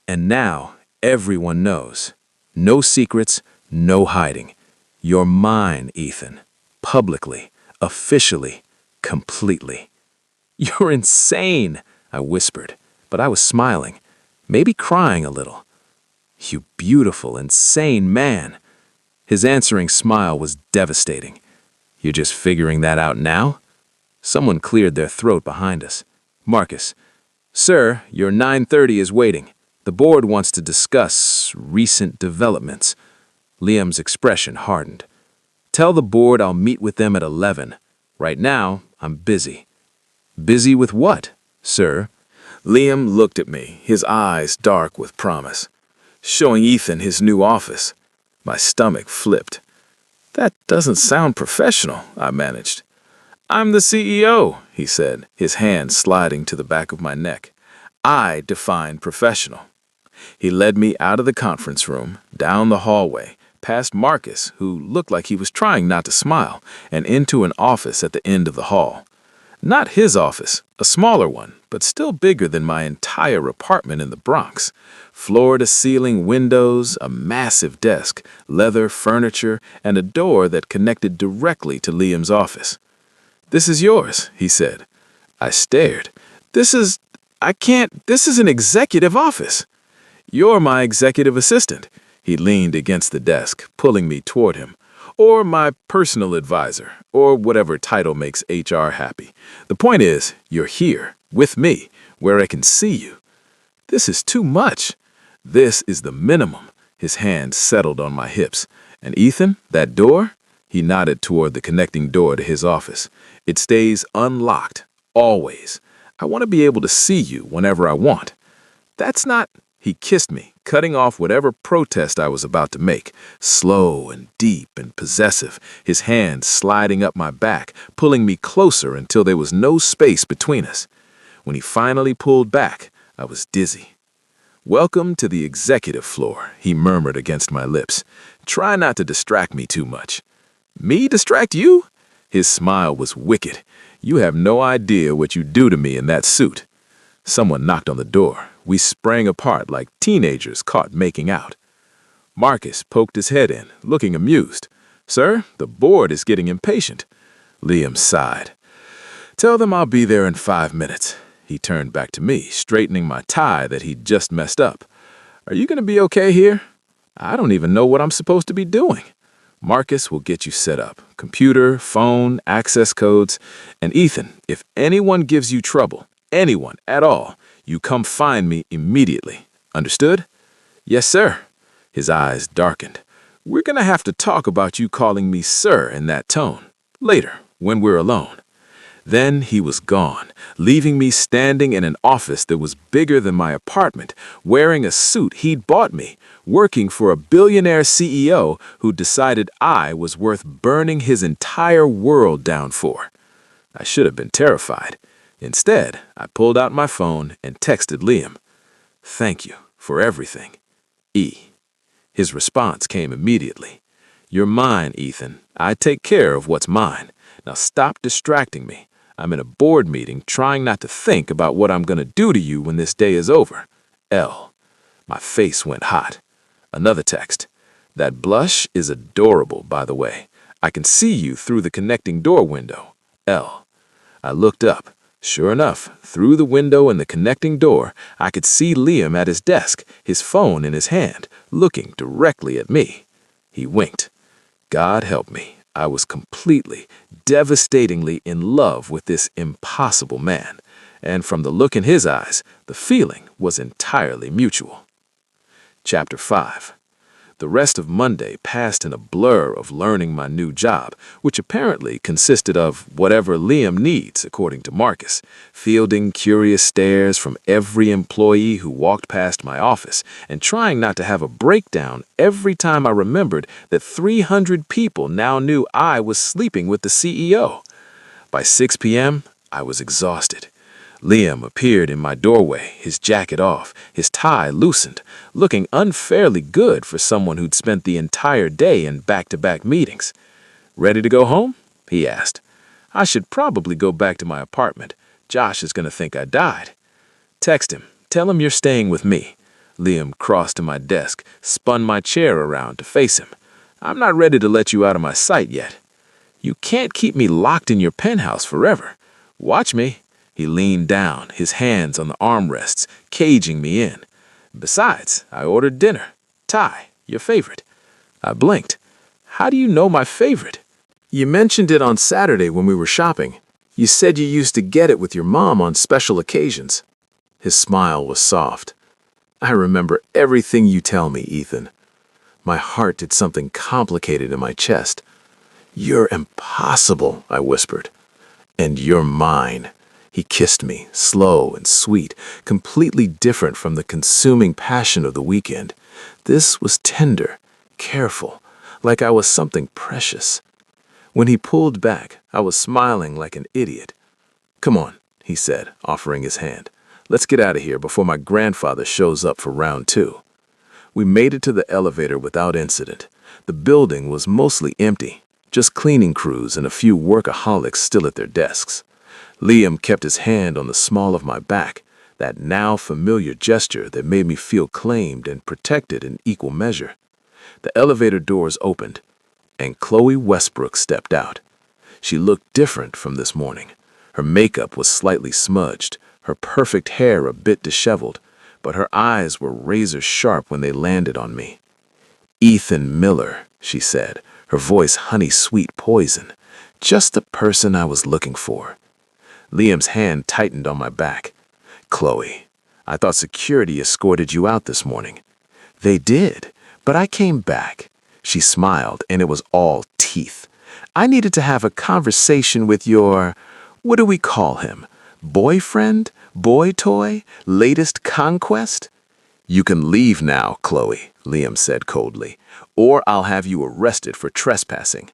"And now, everyone knows. No secrets, no hiding. You're mine, Ethan. Publicly, officially, completely." "You're insane," I whispered, but I was smiling, maybe crying a little. "You beautiful, insane man." His answering smile was devastating. "You're just figuring that out now?" Someone cleared their throat behind us. "Marcus." "Sir, your 9:30 is waiting. The board wants to discuss recent developments." Liam's expression hardened. "Tell the board I'll meet with them at 11. Right now, I'm busy." "Busy with what, sir?" Liam looked at me, his eyes dark with promise. "Showing Ethan his new office." My stomach flipped. "That doesn't sound professional," I managed. "I'm the CEO," he said, his hand sliding to the back of my neck. "I define professional." He led me out of the conference room, down the hallway, past Marcus, who looked like he was trying not to smile, and into an office at the end of the hall. Not his office, a smaller one, but still bigger than my entire apartment in the Bronx. Floor-to-ceiling windows, a massive desk, leather furniture, and a door that connected directly to Liam's office. "This is yours," he said. I stared. This is an executive office." "You're my executive assistant." He leaned against the desk, pulling me toward him. "Or my personal advisor, or whatever title makes HR happy. The point is, you're here, with me, where I can see you." "This is too much." "This is the minimum." His hand settled on my hips. "And Ethan, that door?" He nodded toward the connecting door to his office. "It stays unlocked, always. I want to be able to see you whenever I want." "That's not—" He kissed me, cutting off whatever protest I was about to make, slow and deep and possessive, his hand sliding up my back, pulling me closer until there was no space between us. When he finally pulled back, I was dizzy. "Welcome to the executive floor," he murmured against my lips. "Try not to distract me too much." "Me distract you?" His smile was wicked. "You have no idea what you do to me in that suit." Someone knocked on the door. We sprang apart like teenagers caught making out. Marcus poked his head in, looking amused. "Sir, the board is getting impatient." Liam sighed. "Tell them I'll be there in 5 minutes." He turned back to me, straightening my tie that he'd just messed up. "Are you going to be okay here? I don't even know what I'm supposed to be doing." "Marcus will get you set up. Computer, phone, access codes. And Ethan, if anyone gives you trouble, anyone at all, you come find me immediately. Understood?" "Yes, sir." His eyes darkened. "We're going to have to talk about you calling me sir in that tone. Later, when we're alone." Then he was gone, leaving me standing in an office that was bigger than my apartment, wearing a suit he'd bought me, working for a billionaire CEO who decided I was worth burning his entire world down for. I should have been terrified. Instead, I pulled out my phone and texted Liam, "Thank you for everything. E." His response came immediately. "You're mine, Ethan. I take care of what's mine. Now stop distracting me. I'm in a board meeting trying not to think about what I'm going to do to you when this day is over. L." My face went hot. Another text. "That blush is adorable, by the way. I can see you through the connecting door window. L." I looked up. Sure enough, through the window in the connecting door, I could see Liam at his desk, his phone in his hand, looking directly at me. He winked. God help me. I was completely, devastatingly in love with this impossible man, and from the look in his eyes, the feeling was entirely mutual. Chapter 5. The rest of Monday passed in a blur of learning my new job, which apparently consisted of whatever Liam needs, according to Marcus, fielding curious stares from every employee who walked past my office, and trying not to have a breakdown every time I remembered that 300 people now knew I was sleeping with the CEO. By 6 p.m., I was exhausted. Liam appeared in my doorway, his jacket off, his tie loosened, looking unfairly good for someone who'd spent the entire day in back-to-back meetings. "Ready to go home?" he asked. "I should probably go back to my apartment. Josh is going to think I died." "Text him. Tell him you're staying with me." Liam crossed to my desk, spun my chair around to face him. "I'm not ready to let you out of my sight yet." "You can't keep me locked in your penthouse forever. Watch me." He leaned down, his hands on the armrests, caging me in. "Besides, I ordered dinner. Thai, your favorite." I blinked. "How do you know my favorite?" "You mentioned it on Saturday when we were shopping. You said you used to get it with your mom on special occasions." His smile was soft. "I remember everything you tell me, Ethan." My heart did something complicated in my chest. "You're impossible," I whispered. "And you're mine." He kissed me, slow and sweet, completely different from the consuming passion of the weekend. This was tender, careful, like I was something precious. When he pulled back, I was smiling like an idiot. "Come on," he said, offering his hand. "Let's get out of here before my grandfather shows up for round 2. We made it to the elevator without incident. The building was mostly empty, just cleaning crews and a few workaholics still at their desks. Liam kept his hand on the small of my back, that now familiar gesture that made me feel claimed and protected in equal measure. The elevator doors opened, and Chloe Westbrook stepped out. She looked different from this morning. Her makeup was slightly smudged, her perfect hair a bit disheveled, but her eyes were razor sharp when they landed on me. "Ethan Miller," she said, her voice honey-sweet poison. "Just the person I was looking for." Liam's hand tightened on my back. "Chloe, I thought security escorted you out this morning." "They did, but I came back." She smiled, and it was all teeth. "I needed to have a conversation with your, what do we call him? Boyfriend? Boy toy? Latest conquest?" You can leave now, Chloe, Liam said coldly, or I'll have you arrested for trespassing.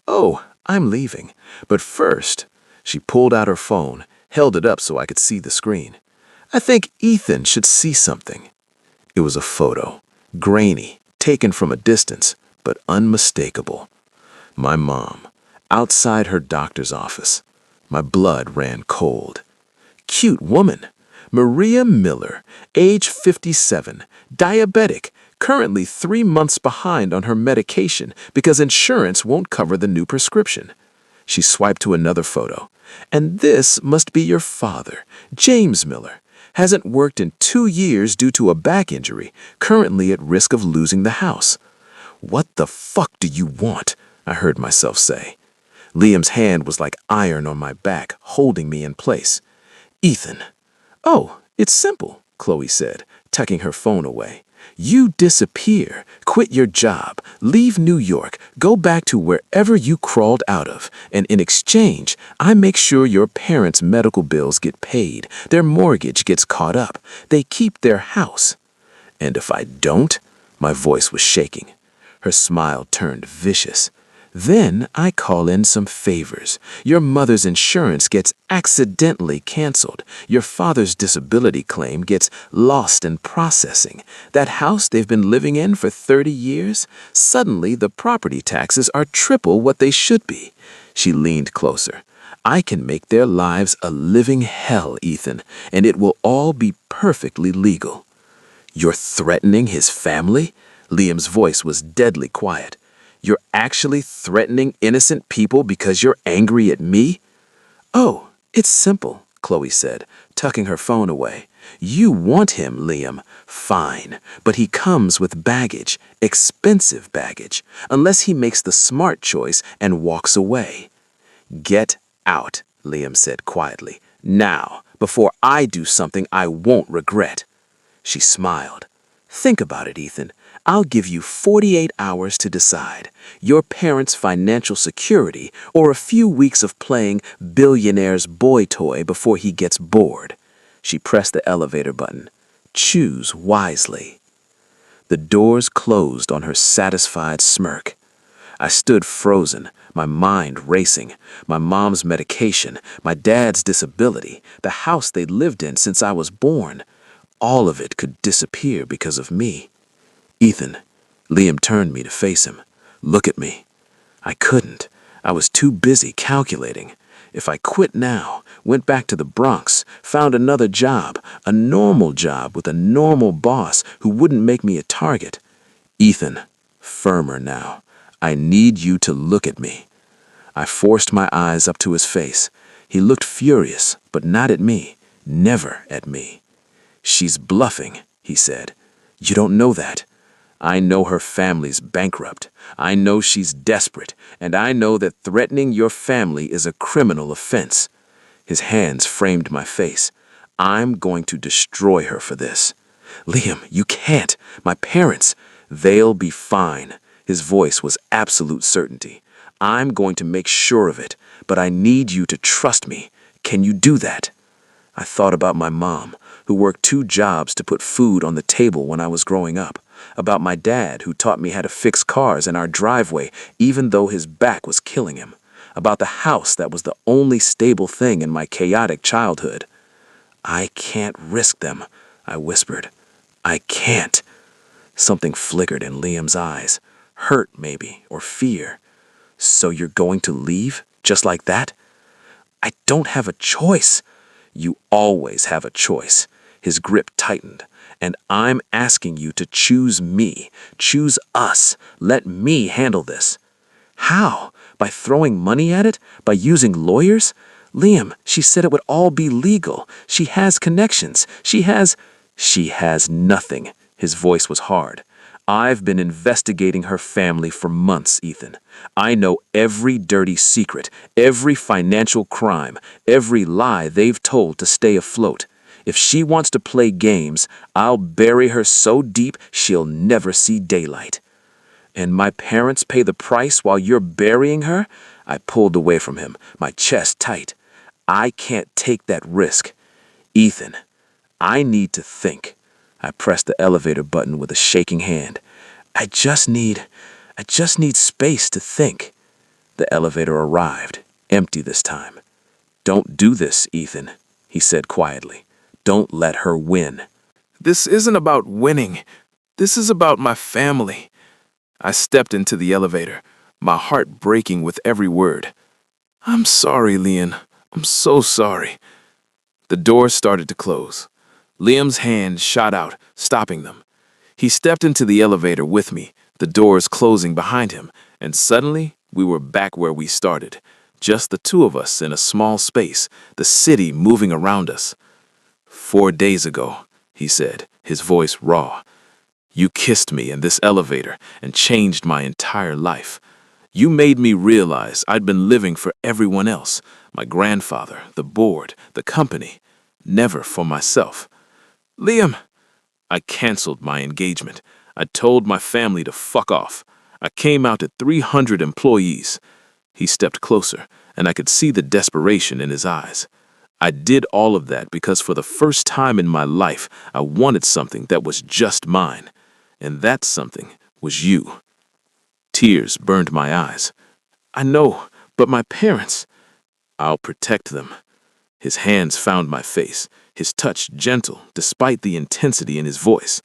Oh, I'm leaving. But first, she pulled out her phone, held it up so I could see the screen. I think Ethan should see something. It was a photo, grainy, taken from a distance, but unmistakable. My mom, outside her doctor's office. My blood ran cold. Cute woman. Maria Miller, age 57, diabetic, currently 3 months behind on her medication because insurance won't cover the new prescription. She swiped to another photo. And this must be your father, James Miller. Hasn't worked in 2 years due to a back injury, currently at risk of losing the house. What the fuck do you want? I heard myself say. Liam's hand was like iron on my back, holding me in place. Ethan. Oh, it's simple, Chloe said, tucking her phone away. You disappear, quit your job, leave New York, go back to wherever you crawled out of, and in exchange, I make sure your parents' medical bills get paid, their mortgage gets caught up, they keep their house. And if I don't? My voice was shaking. Her smile turned vicious. Then I call in some favors. Your mother's insurance gets accidentally canceled. Your father's disability claim gets lost in processing. That house they've been living in for 30 years, suddenly the property taxes are triple what they should be. She leaned closer. I can make their lives a living hell, Ethan, and it will all be perfectly legal. You're threatening his family? Liam's voice was deadly quiet. You're actually threatening innocent people because you're angry at me? Oh, it's simple, Chloe said, tucking her phone away. You want him, Liam. Fine. But he comes with baggage, expensive baggage, unless he makes the smart choice and walks away. Get out, Liam said quietly. Now, before I do something I won't regret. She smiled. Think about it, Ethan. I'll give you 48 hours to decide. Your parents' financial security or a few weeks of playing billionaire's boy toy before he gets bored. She pressed the elevator button. Choose wisely. The doors closed on her satisfied smirk. I stood frozen, my mind racing. My mom's medication, my dad's disability, the house they'd lived in since I was born. All of it could disappear because of me. Ethan. Liam turned me to face him. Look at me. I couldn't. I was too busy calculating. If I quit now, went back to the Bronx, found another job, a normal job with a normal boss who wouldn't make me a target. Ethan, firmer now. I need you to look at me. I forced my eyes up to his face. He looked furious, but not at me, never at me. She's bluffing, he said. You don't know that. I know her family's bankrupt. I know she's desperate, and I know that threatening your family is a criminal offense. His hands framed my face. I'm going to destroy her for this. Liam, you can't. My parents, they'll be fine. His voice was absolute certainty. I'm going to make sure of it, but I need you to trust me. Can you do that? I thought about my mom, who worked 2 jobs to put food on the table when I was growing up. About my dad, who taught me how to fix cars in our driveway even though his back was killing him. About the house that was the only stable thing in my chaotic childhood. I can't risk them, I whispered. I can't. Something flickered in Liam's eyes. Hurt, maybe, or fear. So you're going to leave, just like that? I don't have a choice. You always have a choice. His grip tightened. And I'm asking you to choose me. Choose us. Let me handle this. How? By throwing money at it? By using lawyers? Liam, she said it would all be legal. She has connections. She has nothing. His voice was hard. I've been investigating her family for months, Ethan. I know every dirty secret, every financial crime, every lie they've told to stay afloat. If she wants to play games, I'll bury her so deep she'll never see daylight. And my parents pay the price while you're burying her? I pulled away from him, my chest tight. I can't take that risk. Ethan, I need to think. I pressed the elevator button with a shaking hand. I just need space to think. The elevator arrived, empty this time. Don't do this, Ethan, he said quietly. Don't let her win. This isn't about winning. This is about my family. I stepped into the elevator, my heart breaking with every word. I'm sorry, Liam. I'm so sorry. The doors started to close. Liam's hand shot out, stopping them. He stepped into the elevator with me, the doors closing behind him, and suddenly we were back where we started. Just the two of us in a small space, the city moving around us. 4 days ago, he said, his voice raw. You kissed me in this elevator and changed my entire life. You made me realize I'd been living for everyone else, my grandfather, the board, the company, never for myself. Liam, I canceled my engagement. I told my family to fuck off. I came out to 300 employees. He stepped closer, and I could see the desperation in his eyes. I did all of that because for the first time in my life, I wanted something that was just mine. And that something was you. Tears burned my eyes. I know, but my parents... I'll protect them. His hands found my face, his touch gentle despite the intensity in his voice.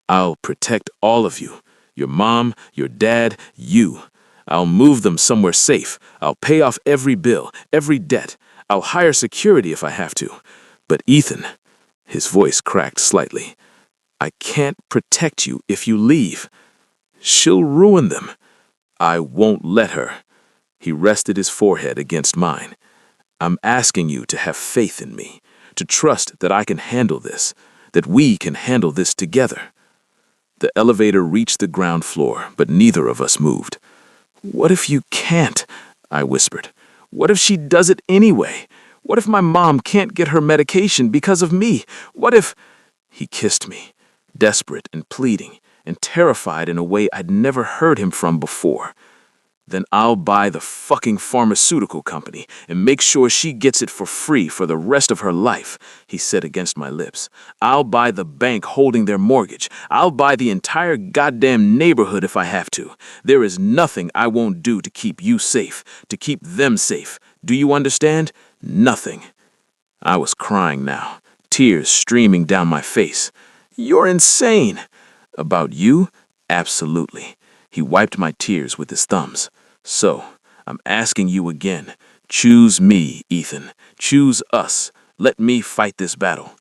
I'll protect all of you. Your mom, your dad, you. I'll move them somewhere safe. I'll pay off every bill, every debt. I'll hire security if I have to. But Ethan, his voice cracked slightly. I can't protect you if you leave. She'll ruin them. I won't let her. He rested his forehead against mine. I'm asking you to have faith in me, to trust that I can handle this, that we can handle this together. The elevator reached the ground floor, but neither of us moved. What if you can't? I whispered. What if she does it anyway? What if my mom can't get her medication because of me? What if... He kissed me, desperate and pleading, and terrified in a way I'd never heard him from before. Then I'll buy the fucking pharmaceutical company and make sure she gets it for free for the rest of her life, he said against my lips. I'll buy the bank holding their mortgage. I'll buy the entire goddamn neighborhood if I have to. There is nothing I won't do to keep you safe, to keep them safe. Do you understand? Nothing. I was crying now, tears streaming down my face. You're insane. About you? Absolutely. He wiped my tears with his thumbs. So, I'm asking you again. Choose me, Ethan. Choose us. Let me fight this battle.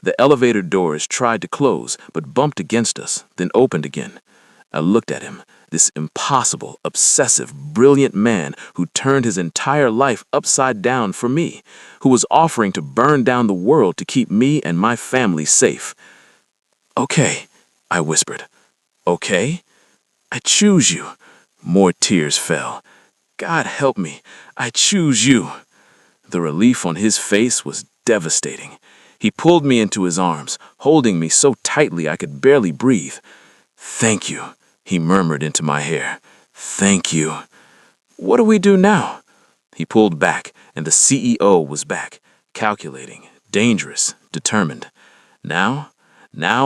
The elevator doors tried to close, but bumped against us, then opened again. I looked at him, this impossible, obsessive, brilliant man who turned his entire life upside down for me, who was offering to burn down the world to keep me and my family safe. Okay, I whispered. Okay? I choose you. More tears fell. God help me. I choose you. The relief on his face was devastating. He pulled me into his arms, holding me so tightly I could barely breathe. Thank you, he murmured into my hair. Thank you. What do we do now? He pulled back, and the CEO was back, calculating, dangerous, determined. Now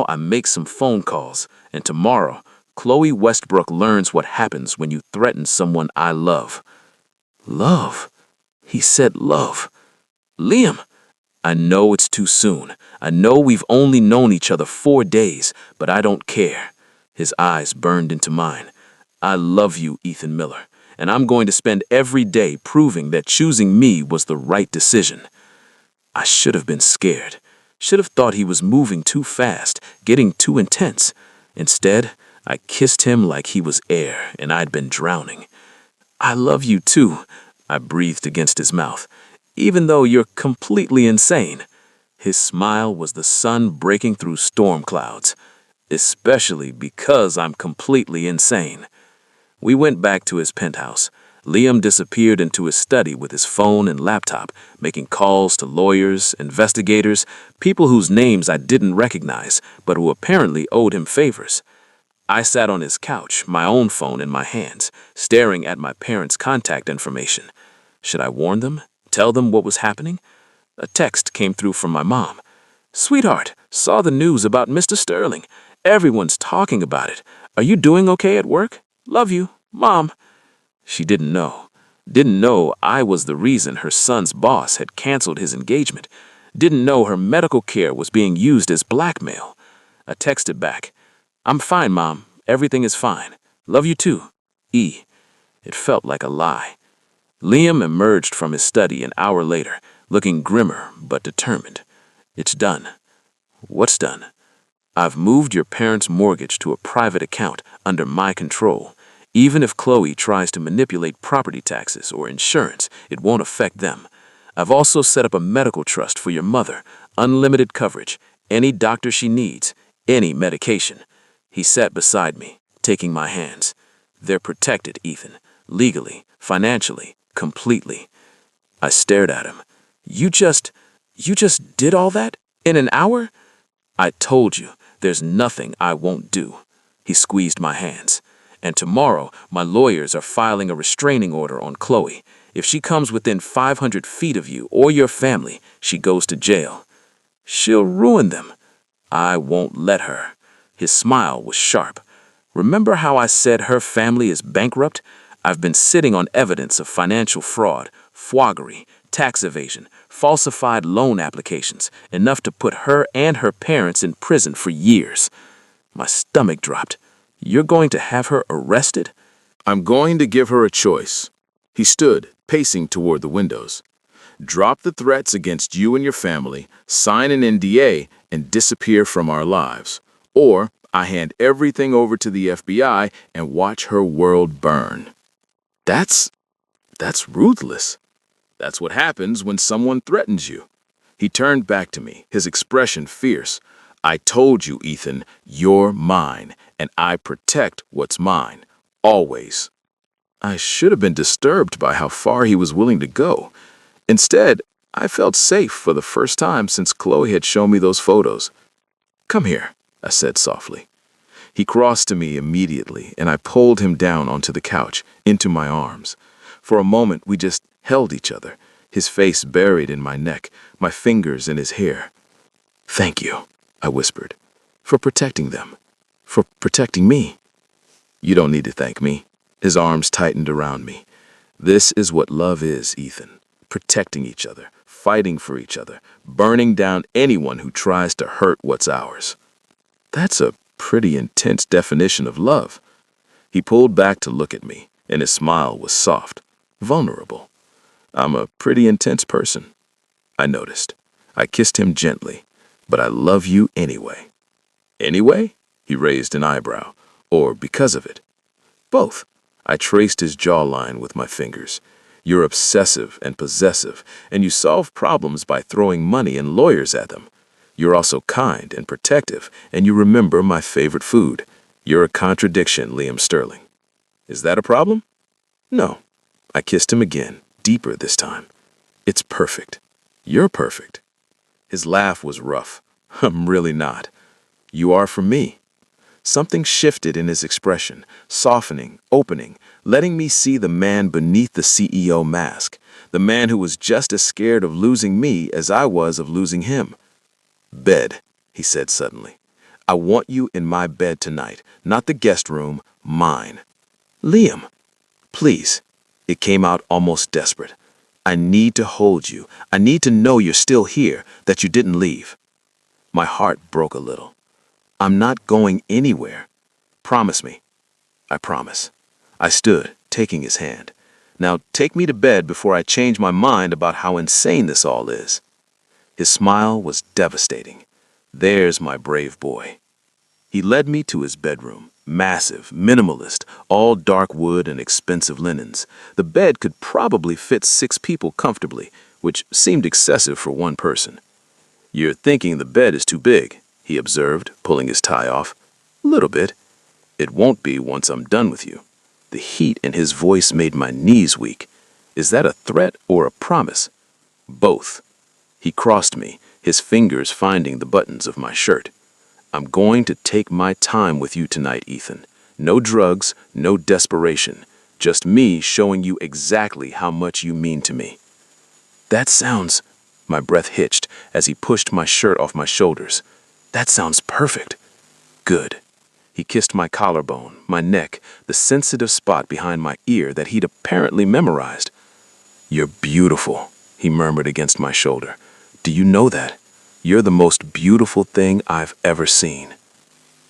I make some phone calls, and tomorrow, Chloe Westbrook learns what happens when you threaten someone I love. Love? He said love. Liam! I know it's too soon. I know we've only known each other 4 days, but I don't care. His eyes burned into mine. I love you, Ethan Miller, and I'm going to spend every day proving that choosing me was the right decision. I should have been scared. Should have thought he was moving too fast, getting too intense. Instead, I kissed him like he was air and I'd been drowning. I love you too, I breathed against his mouth, even though you're completely insane. His smile was the sun breaking through storm clouds, especially because I'm completely insane. We went back to his penthouse. Liam disappeared into his study with his phone and laptop, making calls to lawyers, investigators, people whose names I didn't recognize, but who apparently owed him favors. I sat on his couch, my own phone in my hands, staring at my parents' contact information. Should I warn them? Tell them what was happening? A text came through from my mom. Sweetheart, Saw the news about Mr. Sterling. Everyone's talking about it. Are you doing okay at work? Love you, Mom. She didn't know. Didn't know I was the reason her son's boss had canceled his engagement. Didn't know her medical care was being used as blackmail. I texted back, I'm fine, Mom. Everything is fine. Love you too. E. It felt like a lie. Liam emerged from his study an hour later, looking grimmer but determined. It's done. What's done? I've moved your parents' mortgage to a private account under my control. Even if Chloe tries to manipulate property taxes or insurance, it won't affect them. I've also set up a medical trust for your mother, unlimited coverage, any doctor she needs, any medication. He sat beside me, taking my hands. They're protected, Ethan, legally, financially, completely. I stared at him. You just did all that? In an hour? I told you, there's nothing I won't do. He squeezed my hands. And tomorrow, my lawyers are filing a restraining order on Chloe. If she comes within 500 feet of you or your family, she goes to jail. She'll ruin them. I won't let her. His smile was sharp. Remember how I said her family is bankrupt? I've been sitting on evidence of financial fraud, foigery, tax evasion, falsified loan applications, enough to put her and her parents in prison for years. My stomach dropped. You're going to have her arrested? I'm going to give her a choice. He stood, pacing toward the windows. Drop the threats against you and your family, sign an NDA, and disappear from our lives. Or I hand everything over to the FBI and watch her world burn. That's ruthless. That's what happens when someone threatens you. He turned back to me, his expression fierce. I told you, Ethan, you're mine, and I protect what's mine. Always. I should have been disturbed by how far he was willing to go. Instead, I felt safe for the first time since Chloe had shown me those photos. Come here, I said softly. He crossed to me immediately, and I pulled him down onto the couch, into my arms. For a moment, we just held each other, his face buried in my neck, my fingers in his hair. Thank you, I whispered, for protecting them, for protecting me. You don't need to thank me. His arms tightened around me. This is what love is, Ethan. Protecting each other, fighting for each other, burning down anyone who tries to hurt what's ours. That's a pretty intense definition of love. He pulled back to look at me, and his smile was soft, vulnerable. I'm a pretty intense person, I noticed. I kissed him gently. But I love you anyway. Anyway? He raised an eyebrow. Or because of it? Both. I traced his jawline with my fingers. You're obsessive and possessive, and you solve problems by throwing money and lawyers at them. You're also kind and protective, and you remember my favorite food. You're a contradiction, Liam Sterling. Is that a problem? No. I kissed him again, deeper this time. It's perfect. You're perfect. His laugh was rough. I'm really not. You are for me. Something shifted in his expression, softening, opening, letting me see the man beneath the CEO mask, the man who was just as scared of losing me as I was of losing him. Bed, he said suddenly. I want you in my bed tonight, not the guest room, mine. Liam, please. It came out almost desperate. I need to hold you. I need to know you're still here, that you didn't leave. My heart broke a little. I'm not going anywhere. Promise me. I promise. I stood, taking his hand. Now take me to bed before I change my mind about how insane this all is. His smile was devastating. There's my brave boy. He led me to his bedroom. Massive, minimalist, all dark wood and expensive linens. The bed could probably fit 6 people comfortably, which seemed excessive for one person. You're thinking the bed is too big, he observed, pulling his tie off. Little bit. It won't be once I'm done with you. The heat in his voice made my knees weak. Is that a threat or a promise? Both. He crossed me, his fingers finding the buttons of my shirt. I'm going to take my time with you tonight, Ethan. No drugs, no desperation. Just me showing you exactly how much you mean to me. That sounds... My breath hitched as he pushed my shirt off my shoulders. That sounds perfect. Good. He kissed my collarbone, my neck, the sensitive spot behind my ear that he'd apparently memorized. You're beautiful, he murmured against my shoulder. Do you know that? You're the most beautiful thing I've ever seen.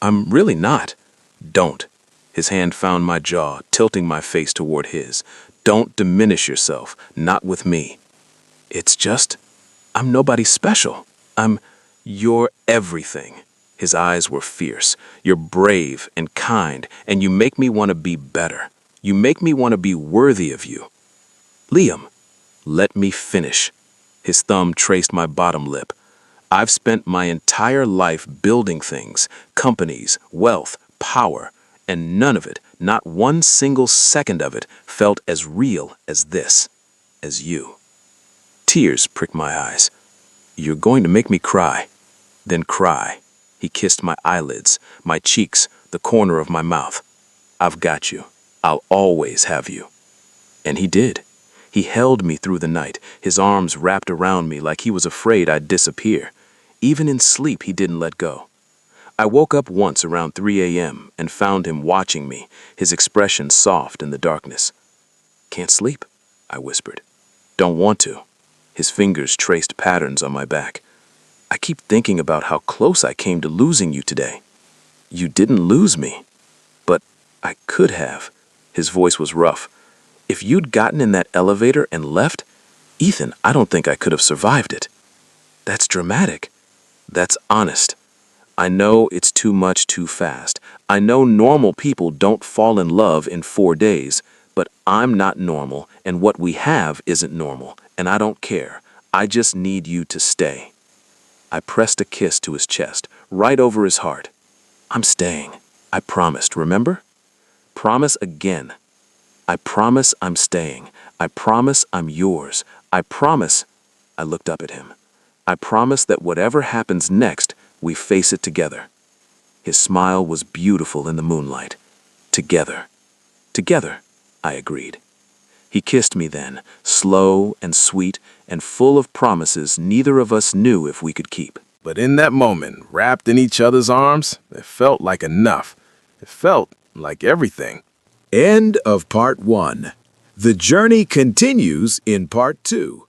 I'm really not. Don't. His hand found my jaw, tilting my face toward his. Don't diminish yourself, not with me. It's just, I'm nobody special. You're everything. His eyes were fierce. You're brave and kind, and you make me want to be better. You make me want to be worthy of you. Liam, let me finish. His thumb traced my bottom lip. I've spent my entire life building things, companies, wealth, power, and none of it, not one single second of it, felt as real as this, as you. Tears pricked my eyes. You're going to make me cry. Then cry. He kissed my eyelids, my cheeks, the corner of my mouth. I've got you. I'll always have you. And he did. He held me through the night, his arms wrapped around me like he was afraid I'd disappear. Even in sleep, he didn't let go. I woke up once around 3 a.m. and found him watching me, his expression soft in the darkness. Can't sleep, I whispered. Don't want to. His fingers traced patterns on my back. I keep thinking about how close I came to losing you today. You didn't lose me. But I could have. His voice was rough. If you'd gotten in that elevator and left, Ethan, I don't think I could have survived it. That's dramatic. That's honest. I know it's too much too fast. I know normal people don't fall in love in 4 days, but I'm not normal, and what we have isn't normal, and I don't care. I just need you to stay. I pressed a kiss to his chest, right over his heart. I'm staying. I promised, remember? Promise again. I promise I'm staying. I promise I'm yours. I promise. I looked up at him. I promise that whatever happens next, we face it together. His smile was beautiful in the moonlight. Together. Together, I agreed. He kissed me then, slow and sweet and full of promises neither of us knew if we could keep. But in that moment, wrapped in each other's arms, it felt like enough. It felt like everything. End of part 1. The journey continues in part 2.